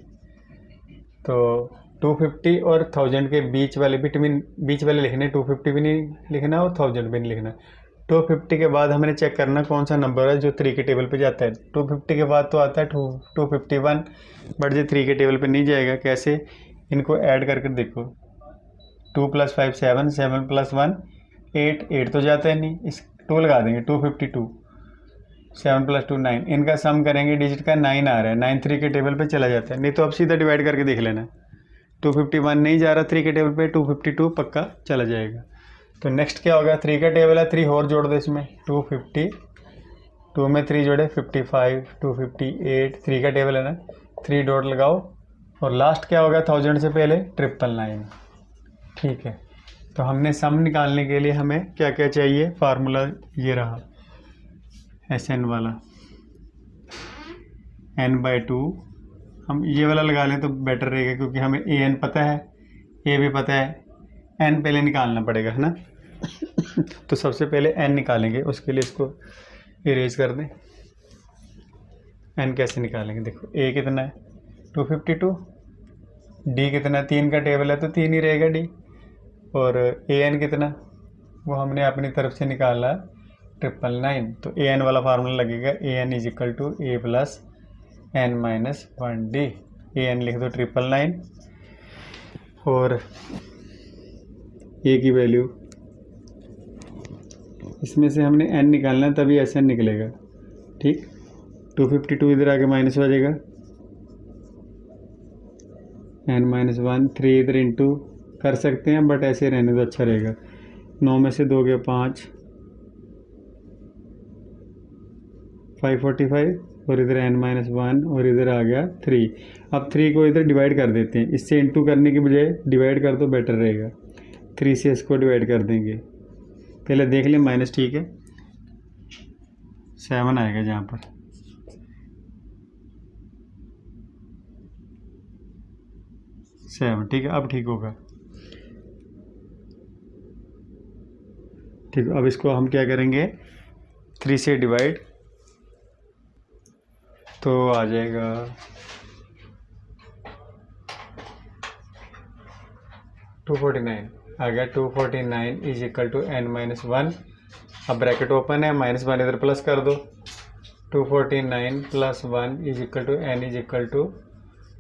S1: तो 250 और 1000 के बीच वाले बीच वाले लिखने, 250 भी नहीं लिखना और 1000 भी नहीं लिखना। 250 के बाद हमने चेक करना कौन सा नंबर है जो 3 के टेबल पे जाता है। 250 के बाद तो आता है 251, बट जो 3 के टेबल पे नहीं जाएगा। कैसे, इनको ऐड करके देखो, 2 + 5 7, 7 + 1 8, 8 तो जाता है नहीं, इस 2 लगा देंगे, 252, 7 + 2 9, इनका सम करेंगे डिजिट का 9 आ रहा है, 9 3 के टेबल पे चला जाता है। नहीं तो अब सीधा डिवाइड करके देख लेना, 251 नहीं जा रहा 3 के टेबल पे, 252 पक्का चला जाएगा। तो नेक्स्ट क्या होगा, 3 का टेबल है, 3 और जोड़ दो इसमें, 250, 2 में 3 जोड़े 55, 258, 3 का टेबल है ना, 3 डॉट लगाओ। और लास्ट क्या होगा 1000 से पहले 999। ठीक है, तो हमने सम निकालने के लिए हमें क्या क्या चाहिए, फार्मूला ये रहा SN वाला, n/2, हम ये वाला लगा लें तो बेटर रहेगा, क्योंकि हमें AN पता है, A भी पता है, N पहले निकालना पड़ेगा, है ना। तो सबसे पहले N निकालेंगे, उसके लिए इसको इरेज कर दें। N कैसे निकालेंगे, देखो A कितना है 252, D कितना, 3 का टेबल है तो 3 ही रहेगा D, और AN कितना, वो हमने अपनी तरफ से निकाला 999। तो AN वाला फार्मूला लगेगा, AN = A + n - 1D, AN लिख दो 999, और A की वैल्यू, इसमें से हमने N निकालना तभी SN निकलेगा। ठीक, 252 इधर आके माइनस हो जाएगा, n - 1, 3 इधर इंटू कर सकते हैं, बट ऐसे रहने तो अच्छा रहेगा। 9 में से 2 गए 5, 545, और इधर n - 1, और इधर आ गया 3। अब 3 को इधर डिवाइड कर देते हैं, इससे इंटू करने के बजाय डिवाइड कर दो, बेटर रहेगा। 3 से इसको डिवाइड कर देंगे, पहले देख लें माइनस, ठीक है, 7 आएगा जहाँ पर, ठीक है, अब ठीक होगा। ठीक, अब इसको हम क्या करेंगे, 3 से डिवाइड, तो आ जाएगा 249 आ गया। 249 = n - 1, अब ब्रैकेट ओपन है, -1 इधर प्लस कर दो, 249 + 1 = n =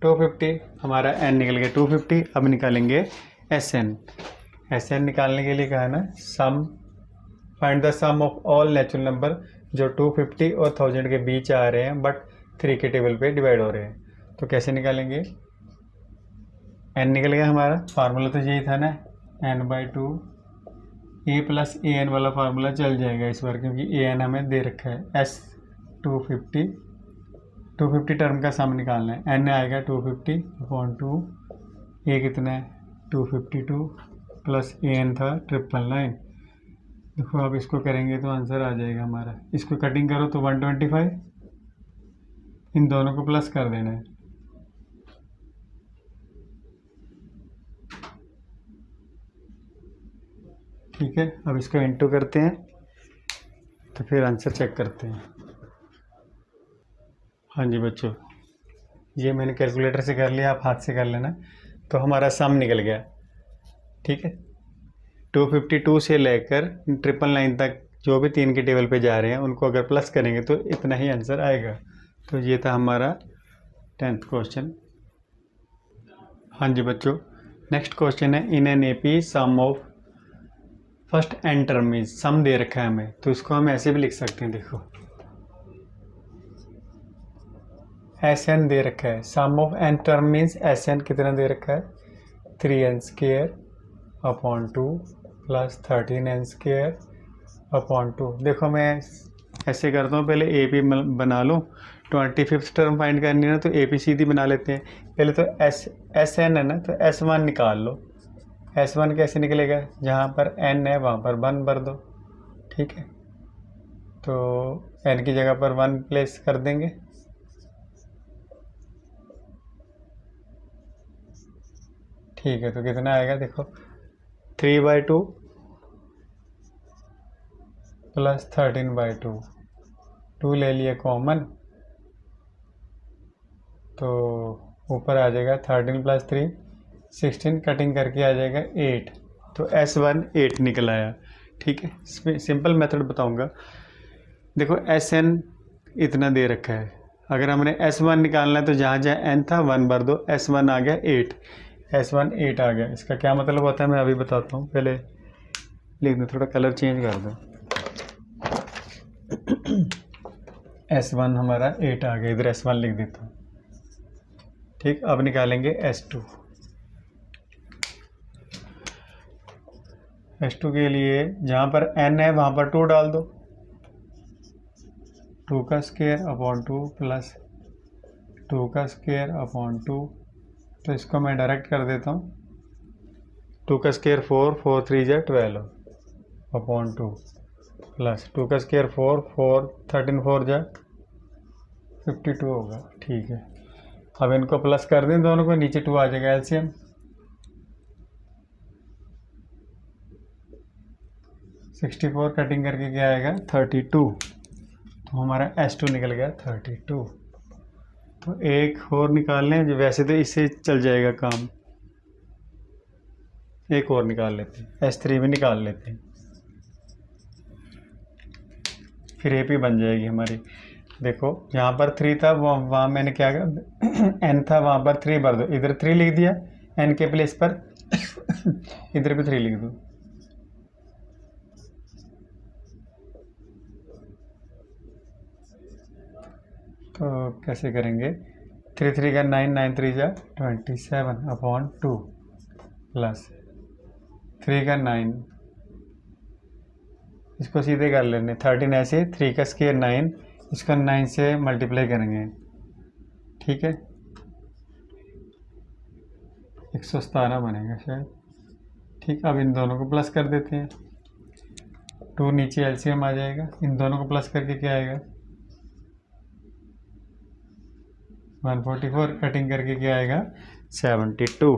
S1: 250, हमारा n निकल गया 250। अब निकालेंगे SN निकालने के लिए कहा है ना, sum, find the sum of all natural number जो 250 और 1000 के बीच आ रहे हैं बट 3 के टेबल पे डिवाइड हो रहे हैं। तो कैसे निकालेंगे, n निकल गया हमारा, फार्मूला तो यही था ना, n/2, A + AN वाला फार्मूला चल जाएगा इस बार, क्योंकि AN हमें दे रखा है। 250 टर्म का सम निकालना है, n आएगा 250/2, A कितना है 252 प्लस AN था 999। देखो अब इसको करेंगे तो आंसर आ जाएगा हमारा, इसको कटिंग करो तो 125, इन दोनों को प्लस कर देना है, ठीक है। अब इसको इंटू करते हैं तो फिर आंसर चेक करते हैं। हाँ जी बच्चों, ये मैंने कैलकुलेटर से कर लिया, आप हाथ से कर लेना। तो हमारा सम निकल गया, ठीक है। 252 से लेकर 999 तक जो भी 3 के टेबल पे जा रहे हैं उनको अगर प्लस करेंगे तो इतना ही आंसर आएगा। तो ये था हमारा 10th क्वेश्चन। हाँ जी बच्चों, नेक्स्ट क्वेश्चन है, in an AP sum of first n term is, sum दे रखा है हमें, तो इसको हम ऐसे भी लिख सकते हैं। देखो एस एन दे रखा है, sum of n term means S n कितना दे रखा है 3n² + 13n² देखो मैं ऐसे करता हूँ, पहले ए पी बना लूँ, 25th टर्म फाइंड करनी है ना, तो ए पी सीधी बना लेते हैं। पहले तो एस एन है ना, तो S1 निकाल लो, S1 कैसे निकलेगा, जहाँ पर n है वहाँ पर 1 भर दो, ठीक है। तो n की जगह पर 1 प्लेस कर देंगे, ठीक है। तो कितना आएगा देखो, 3/2 प्लस 13/2, 2 ले लिए कॉमन, तो ऊपर आ जाएगा 13 + 3 16, कटिंग करके आ जाएगा 8। तो S1 8 निकल आया, ठीक है। इसमें सिंपल मेथड बताऊंगा। देखो SN इतना दे रखा है, अगर हमने S1 निकालना है तो जहाँ जहाँ n था 1 भर दो, S1 आ गया 8, S1 8 आ गया। इसका क्या मतलब होता है मैं अभी बताता हूँ, पहले लिख दो, थोड़ा कलर चेंज कर दो। S1 हमारा 8 आ गया, इधर S1 लिख देता हूँ, ठीक। अब निकालेंगे S2। S2 के लिए जहाँ पर n है वहाँ पर 2 डाल दो, 2 का स्क्वायर अपॉन 2 प्लस 2 का स्क्वायर अपॉन 2। तो इसको मैं डायरेक्ट कर देता हूँ, 2 का स्क्वायर 4, 4 3 जा 12 अपॉन 2 प्लस 2 का स्क्वायर 4, 4 13 4 जा 52 होगा, ठीक है। अब इनको प्लस कर दें दोनों को, नीचे 2 आ जाएगा एलसीएम, 64 कटिंग करके क्या आएगा 32। तो हमारा S2 निकल गया 32। तो एक और निकाल लें, जो वैसे तो इससे चल जाएगा काम, एक और निकाल लेते हैं, S3 भी निकाल लेते हैं, फिर AP बन जाएगी हमारी। देखो यहाँ पर 3 था, वहाँ मैंने क्या किया, n था वहाँ पर 3 भर दो, इधर 3 लिख दिया n के प्लेस पर, इधर भी 3 लिख दो। तो कैसे करेंगे, 3 3 का 9, 9 3 जा 27 अपॉन 2 प्लस 3 का 9, इसको सीधे कर लेंगे 13 ऐसे, 3 का स्क्वायर 9, इसका 9 से मल्टीप्लाई करेंगे, ठीक है। 117 बनेगा शायद, ठीक। अब इन दोनों को प्लस कर देते हैं, 2 नीचे एलसीएम आ जाएगा, इन दोनों को प्लस करके क्या आएगा 144, कटिंग करके क्या आएगा 72।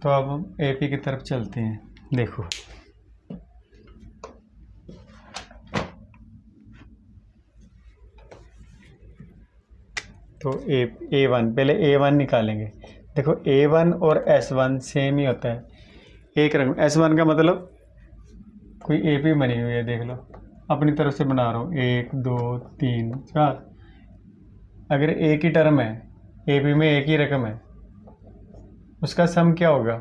S1: तो अब हम AP की तरफ चलते हैं। देखो तो A1, पहले A1 निकालेंगे। देखो A1 और S1 सेम ही होता है, एक रंग। S1 का मतलब कोई AP बनी हुई है, देख लो, अपनी तरफ से बना रहा हूँ, 1 2 3 4। अगर एक ही टर्म है, AP में एक ही रकम है, उसका सम क्या होगा,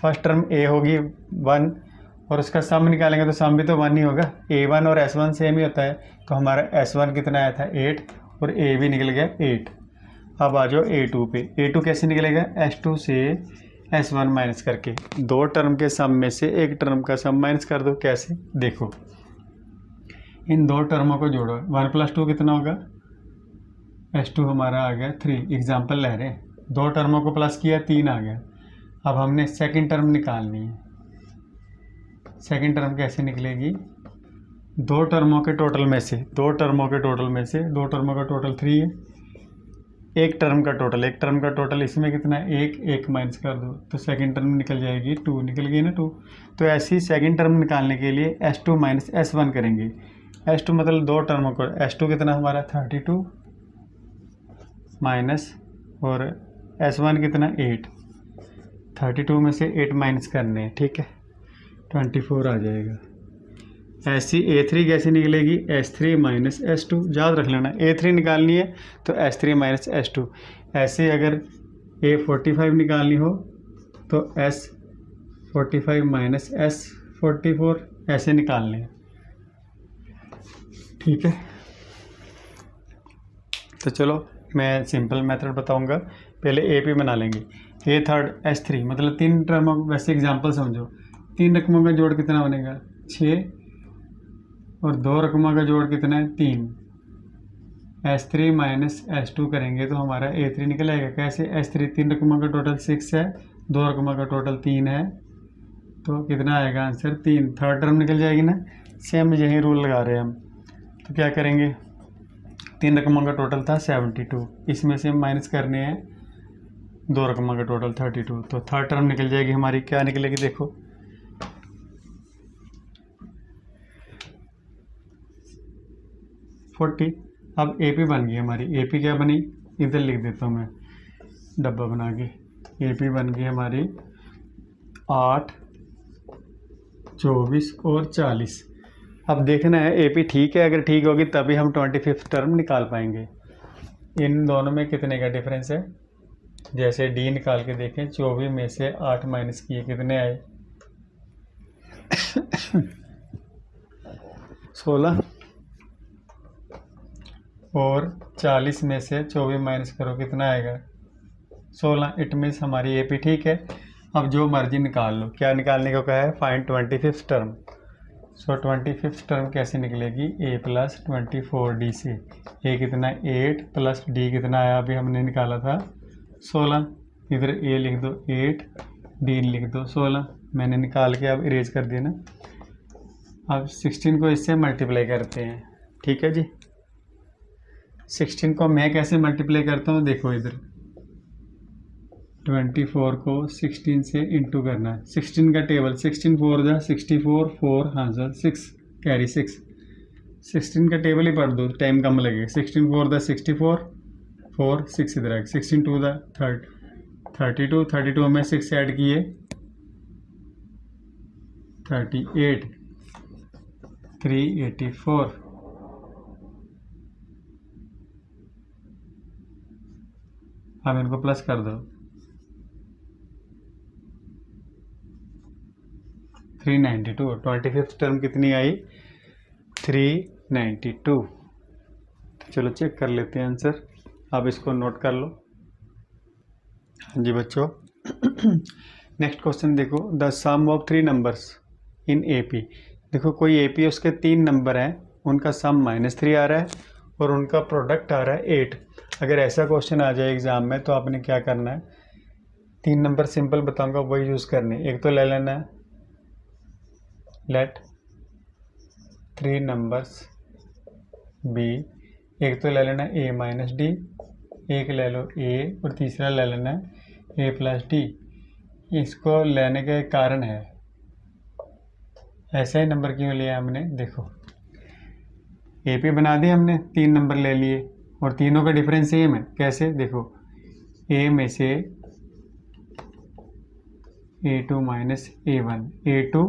S1: फर्स्ट टर्म A होगी 1, और उसका सम निकालेंगे तो सम भी तो 1 ही होगा। A1 और S1 सेम ही होता है, तो हमारा S1 कितना आया था 8, और A भी निकल गया 8। अब आ जाओ A2 पे। A2 कैसे निकलेगा, S2 से S1 माइनस करके, दो टर्म के सम में से एक टर्म का सम माइनस कर दो। कैसे, देखो इन दो टर्मों को जोड़ो, 1 + 2 कितना होगा, S2 हमारा आ गया 3। एग्जाम्पल ले रहे हैं, दो टर्मों को प्लस किया 3 आ गया। अब हमने सेकंड टर्म निकालनी है। सेकंड टर्म कैसे निकलेगी, दो टर्मों के टोटल में से, दो टर्मों के टोटल का टोटल 3 है, एक टर्म का टोटल इसमें कितना है 1, 1 माइनस कर दो, तो सेकंड टर्म निकल जाएगी 2, निकल गई ना 2। तो ऐसी सेकंड टर्म निकालने के लिए S2 माइनस S1 करेंगे। S2 मतलब दो टर्मों को, S2 कितना हमारा 32 माइनस, और S1 कितना 8, 32 में से 8 माइनस करने हैं, ठीक है, 24 आ जाएगा। ऐसी A3 कैसे निकलेगी, S3 माइनस S2, याद रख लेना, A3 निकालनी है तो S3 माइनस S2। ऐसे अगर A45 निकालनी हो तो S45 माइनस S44, ऐसे निकालने हैं, ठीक है। तो चलो मैं सिंपल मेथड बताऊंगा, पहले AP बना लेंगे। A थर्ड S3 मतलब 3 टर्मों, वैसे एग्जांपल समझो, 3 रकमों का जोड़ कितना बनेगा 6, और 2 रकमों का जोड़ कितना है 3। S3 माइनस S2 करेंगे तो हमारा A3 निकल आएगा। कैसे, S3 3 रकमों का टोटल 6 है, 2 रकमों का टोटल 3 है, तो कितना आएगा आंसर 3। थर्ड टर्म निकल जाएगी ना, सेम यही रूल लगा रहे हैं हम। तो क्या करेंगे, 3 रकमों का टोटल था 72, इसमें से माइनस करने हैं 2 रकमों का टोटल 32, तो थर्ड टर्म निकल जाएगी हमारी। क्या निकलेगी देखो, 40। अब ए पी बन गई हमारी। ए पी क्या बनी, इधर लिख देता हूँ मैं डब्बा बना के। ए पी बन गई हमारी 8, 24 और 40। अब देखना है ए पी ठीक है, अगर ठीक होगी तभी हम 25th टर्म निकाल पाएंगे। इन दोनों में कितने का डिफरेंस है, जैसे डी निकाल के देखें, 24 में से 8 माइनस किए कितने आए 16, और 40 में से 24 माइनस करो कितना आएगा 16। इट मीन्स हमारी ए पी ठीक है। अब जो मर्जी निकाल लो। क्या निकालने को कहा है, फाइंड 25th टर्म। सो 25th टर्म कैसे निकलेगी, a प्लस 24d से। a कितना 8 प्लस d कितना आया, अभी हमने निकाला था 16। इधर a लिख दो 8, d लिख दो 16। मैंने निकाल के अब इरेज कर दिया ना। अब 16 को इससे मल्टीप्लाई करते हैं, ठीक है जी। 16 को मैं कैसे मल्टीप्लाई करता हूँ, देखो इधर 24 को 16 से इंटू करना है। 16 का टेबल, 16 4 जा 64, 4 हाँ सर 6 कैरी 6। 16 का टेबल ही पढ़ दो, टाइम कम लगेगा। 16 4 द 64, 4 6 इधर आएगा। 16 2 द 32, 32 में 6 ऐड किए 38, 384। अब इनको प्लस कर दो, 392। 25th टर्म कितनी आई 392। तो चलो चेक कर लेते हैं आंसर। आप इसको नोट कर लो। हाँ जी बच्चों, नेक्स्ट क्वेश्चन देखो, the sum of 3 numbers in A P. देखो कोई ए पी, उसके 3 नंबर हैं, उनका सम -3 आ रहा है और उनका प्रोडक्ट आ रहा है 8। अगर ऐसा क्वेश्चन आ जाए एग्जाम में तो आपने क्या करना है, 3 नंबर सिंपल बताऊंगा वही यूज़ करने। एक तो ले लेना है, लेट 3 नंबर्स बी। एक तो ले लेना ए माइनस डी, एक ले लो ए, और तीसरा ले लेना है ए प्लस डी। इसको लेने का एक कारण है, ऐसा ही नंबर क्यों लिया हमने, देखो ए पी बना दिया हमने, 3 नंबर ले लिए और तीनों का डिफरेंस सेम है। कैसे, देखो ए में से A2 माइनस A1, A2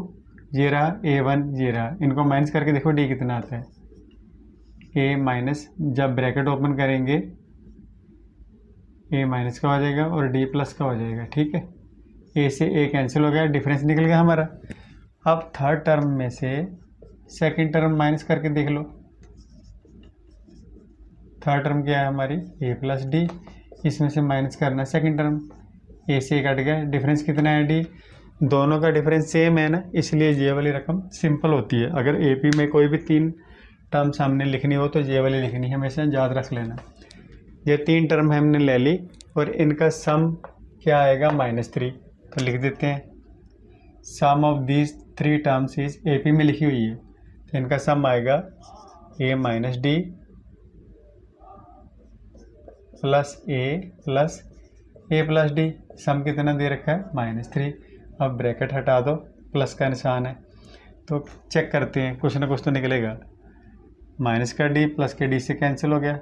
S1: ये रहा, A1 ये रहा, इनको माइनस करके देखो D कितना आता है, A माइनस, जब ब्रैकेट ओपन करेंगे A माइनस का हो जाएगा और D प्लस का हो जाएगा, ठीक है। A से A कैंसिल हो गया, डिफरेंस निकल गया हमारा। अब थर्ड टर्म में से सेकंड टर्म माइनस करके देख लो। थर्ड टर्म क्या है हमारी A प्लस डी, इसमें से माइनस करना है सेकंड टर्म, A से कट गया, डिफरेंस कितना है D। दोनों का डिफरेंस सेम है ना, इसलिए ये वाली रकम सिंपल होती है। अगर ए पी में कोई भी 3 टर्म सामने लिखनी हो तो ये वाली लिखनी है, हमेशा याद रख लेना। ये 3 टर्म हमने ले ली और इनका सम क्या आएगा -3, तो लिख देते हैं sum of these 3 terms is, A P में लिखी हुई है तो इनका सम आएगा A minus D plus A plus D. Sum कितना दे रखा है -3। अब ब्रैकेट हटा दो, प्लस का निशान है तो चेक करते हैं, कुछ ना कुछ तो निकलेगा। माइनस का डी प्लस के डी से कैंसिल हो गया,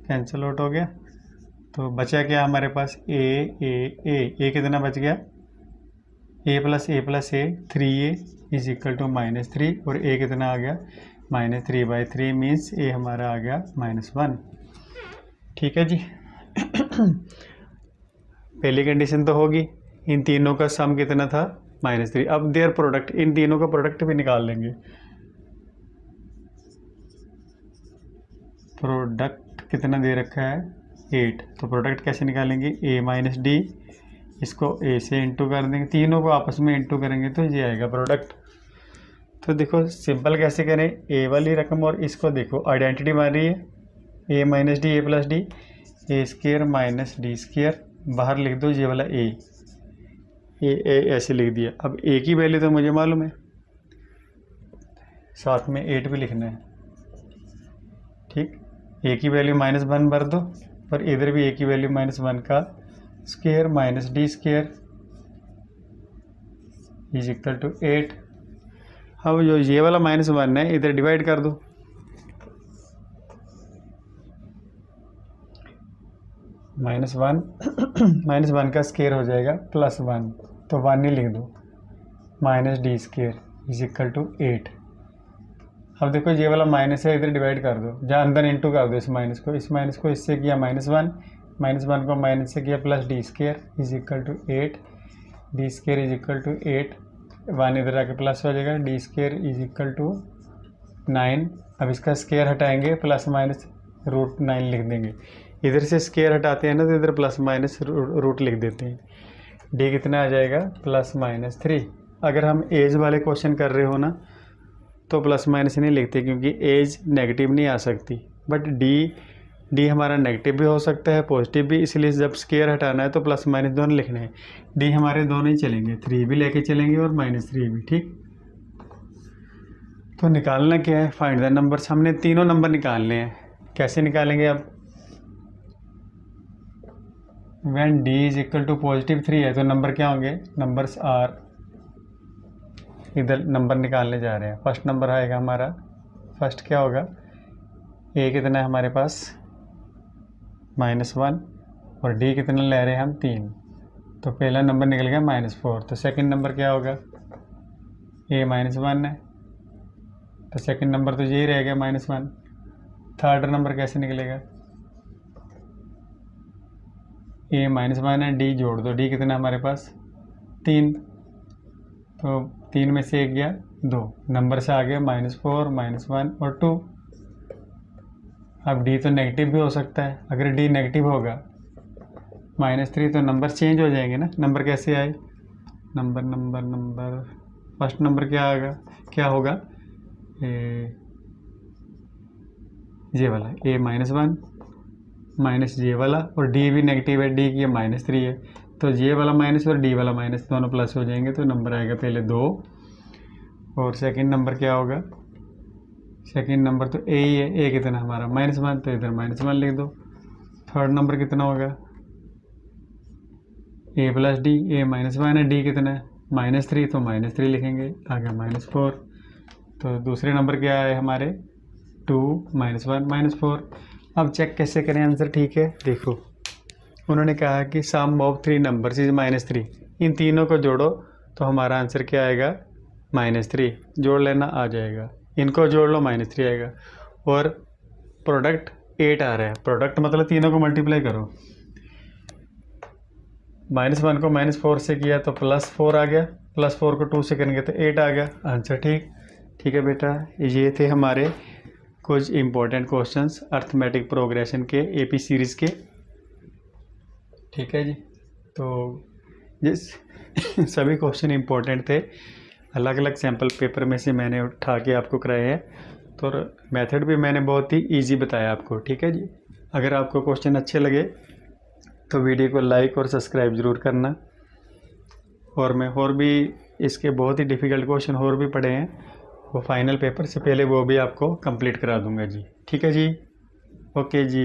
S1: कैंसिल आउट हो गया, तो बचा क्या हमारे पास ए कितना बच गया, a plus a 3A is equal to -3, और ए कितना आ गया -3/3 मीन्स ए हमारा आ गया -1। ठीक है जी। पहली कंडीशन तो होगी, इन तीनों का सम कितना था -3। अब देयर प्रोडक्ट, इन तीनों का प्रोडक्ट भी निकाल लेंगे। प्रोडक्ट कितना दे रखा है 8, तो प्रोडक्ट कैसे निकालेंगे, A माइनस डी, इसको A से इंटू कर देंगे, तीनों को आपस में इंटू करेंगे तो ये आएगा प्रोडक्ट। तो देखो सिंपल कैसे करें, A वाली रकम और इसको देखो आइडेंटिटी मान रही है, A minus D A plus D, A square minus D square, बाहर लिख दो ये वाला A, ए ऐसे लिख दिया। अब ए की वैल्यू तो मुझे मालूम है, साथ में 8 भी लिखना है। ठीक, ए की वैल्यू -1 भर दो, पर इधर भी ए की वैल्यू -1 का square minus D square is equal to 8। अब जो ये वाला -1 है इधर डिवाइड कर दो, -1 -1 का स्क्वायर हो जाएगा +1, तो 1 ही लिख दो, minus D square is equal to 8। अब देखो ये वाला माइनस है, इधर डिवाइड कर दो, जहाँ अंदर इंटू कर दो इस माइनस को इससे किया -1 को माइनस से किया plus D square is equal to 8, D square is equal to 8, 1 इधर आके प्लस हो जाएगा, D square is equal to 9। अब इसका स्क्वायर हटाएंगे, प्लस माइनस √9 लिख देंगे। इधर से स्क्वायर हटाते हैं ना तो इधर प्लस माइनस रूट लिख देते हैं। डी कितना आ जाएगा +-3। अगर हम एज वाले क्वेश्चन कर रहे हो ना तो प्लस माइनस नहीं लिखते, क्योंकि एज नेगेटिव नहीं आ सकती, बट डी हमारा नेगेटिव भी हो सकता है पॉजिटिव भी, इसलिए जब स्क्वायर हटाना है तो प्लस माइनस दोनों लिखने हैं। डी हमारे दोनों ही चलेंगे, 3 भी लेके चलेंगे और -3 भी। ठीक, तो निकालना क्या है, फाइंड द नंबर्स। हमने तीनों नंबर निकालने हैं। कैसे निकालेंगे? अब when D is equal to +3 है तो नंबर क्या होंगे, नंबर्स आर, इधर नंबर निकालने जा रहे हैं। फर्स्ट नंबर आएगा हमारा, फर्स्ट क्या होगा, ए कितना है हमारे पास -1 और डी कितना ले रहे हैं हम 3, तो पहला नंबर निकल गया -4। तो सेकंड नंबर क्या होगा, ए -1 है तो सेकंड नंबर तो यही रहेगा -1। थर्ड नंबर कैसे निकलेगा, ए -1 है, डी जोड़ दो, डी कितना हमारे पास 3, तो 3 में से 1 गया 2, नंबर से आ गया -4 -1 और 2। अब डी तो नेगेटिव भी हो सकता है, अगर डी नेगेटिव होगा -3 तो नंबर चेंज हो जाएंगे ना। नंबर कैसे आए, नंबर फर्स्ट नंबर क्या होगा ये वाला ए -1 माइनस ये वाला, और डी भी नेगेटिव है, डी की -3 है, तो ये वाला माइनस और डी वाला माइनस दोनों प्लस हो जाएंगे, तो नंबर आएगा पहले 2। और सेकंड नंबर क्या होगा, सेकंड नंबर तो ए ही है, ए कितना हमारा -1 तो इधर -1 लिख दो। थर्ड नंबर कितना होगा, ए प्लस डी, ए -1 है, डी कितना है -3 तो -3 लिखेंगे, आगे -4। तो दूसरे नंबर क्या है हमारे 2 -1 -4। अब चेक कैसे करें आंसर, ठीक है देखो, उन्होंने कहा कि सम ऑफ 3 नंबर्स इज -3, इन तीनों को जोड़ो तो हमारा आंसर क्या आएगा -3, जोड़ लेना आ जाएगा, इनको जोड़ लो -3 आएगा, और प्रोडक्ट 8 आ रहा है, प्रोडक्ट मतलब तीनों को मल्टीप्लाई करो, -1 को -4 से किया तो +4 आ गया, +4 को 2 से करेंगे तो 8 आ गया आंसर। ठीक है बेटा, ये थे हमारे कुछ इम्पोर्टेंट क्वेश्चंस अर्थमेटिक प्रोग्रेशन के एपी सीरीज़ के। ठीक है जी, तो जिस सभी क्वेश्चन इम्पोर्टेंट थे, अलग अलग सैम्पल पेपर में से मैंने उठा के आपको कराए हैं, तो मेथड भी मैंने बहुत ही इजी बताया आपको। ठीक है जी, अगर आपको क्वेश्चन अच्छे लगे तो वीडियो को लाइक और सब्सक्राइब ज़रूर करना, और मैं और भी इसके बहुत ही डिफ़िकल्ट क्वेश्चन और भी पढ़े हैं, वो फाइनल पेपर से पहले वो भी आपको कंप्लीट करा दूंगा जी। ठीक है जी, ओके जी।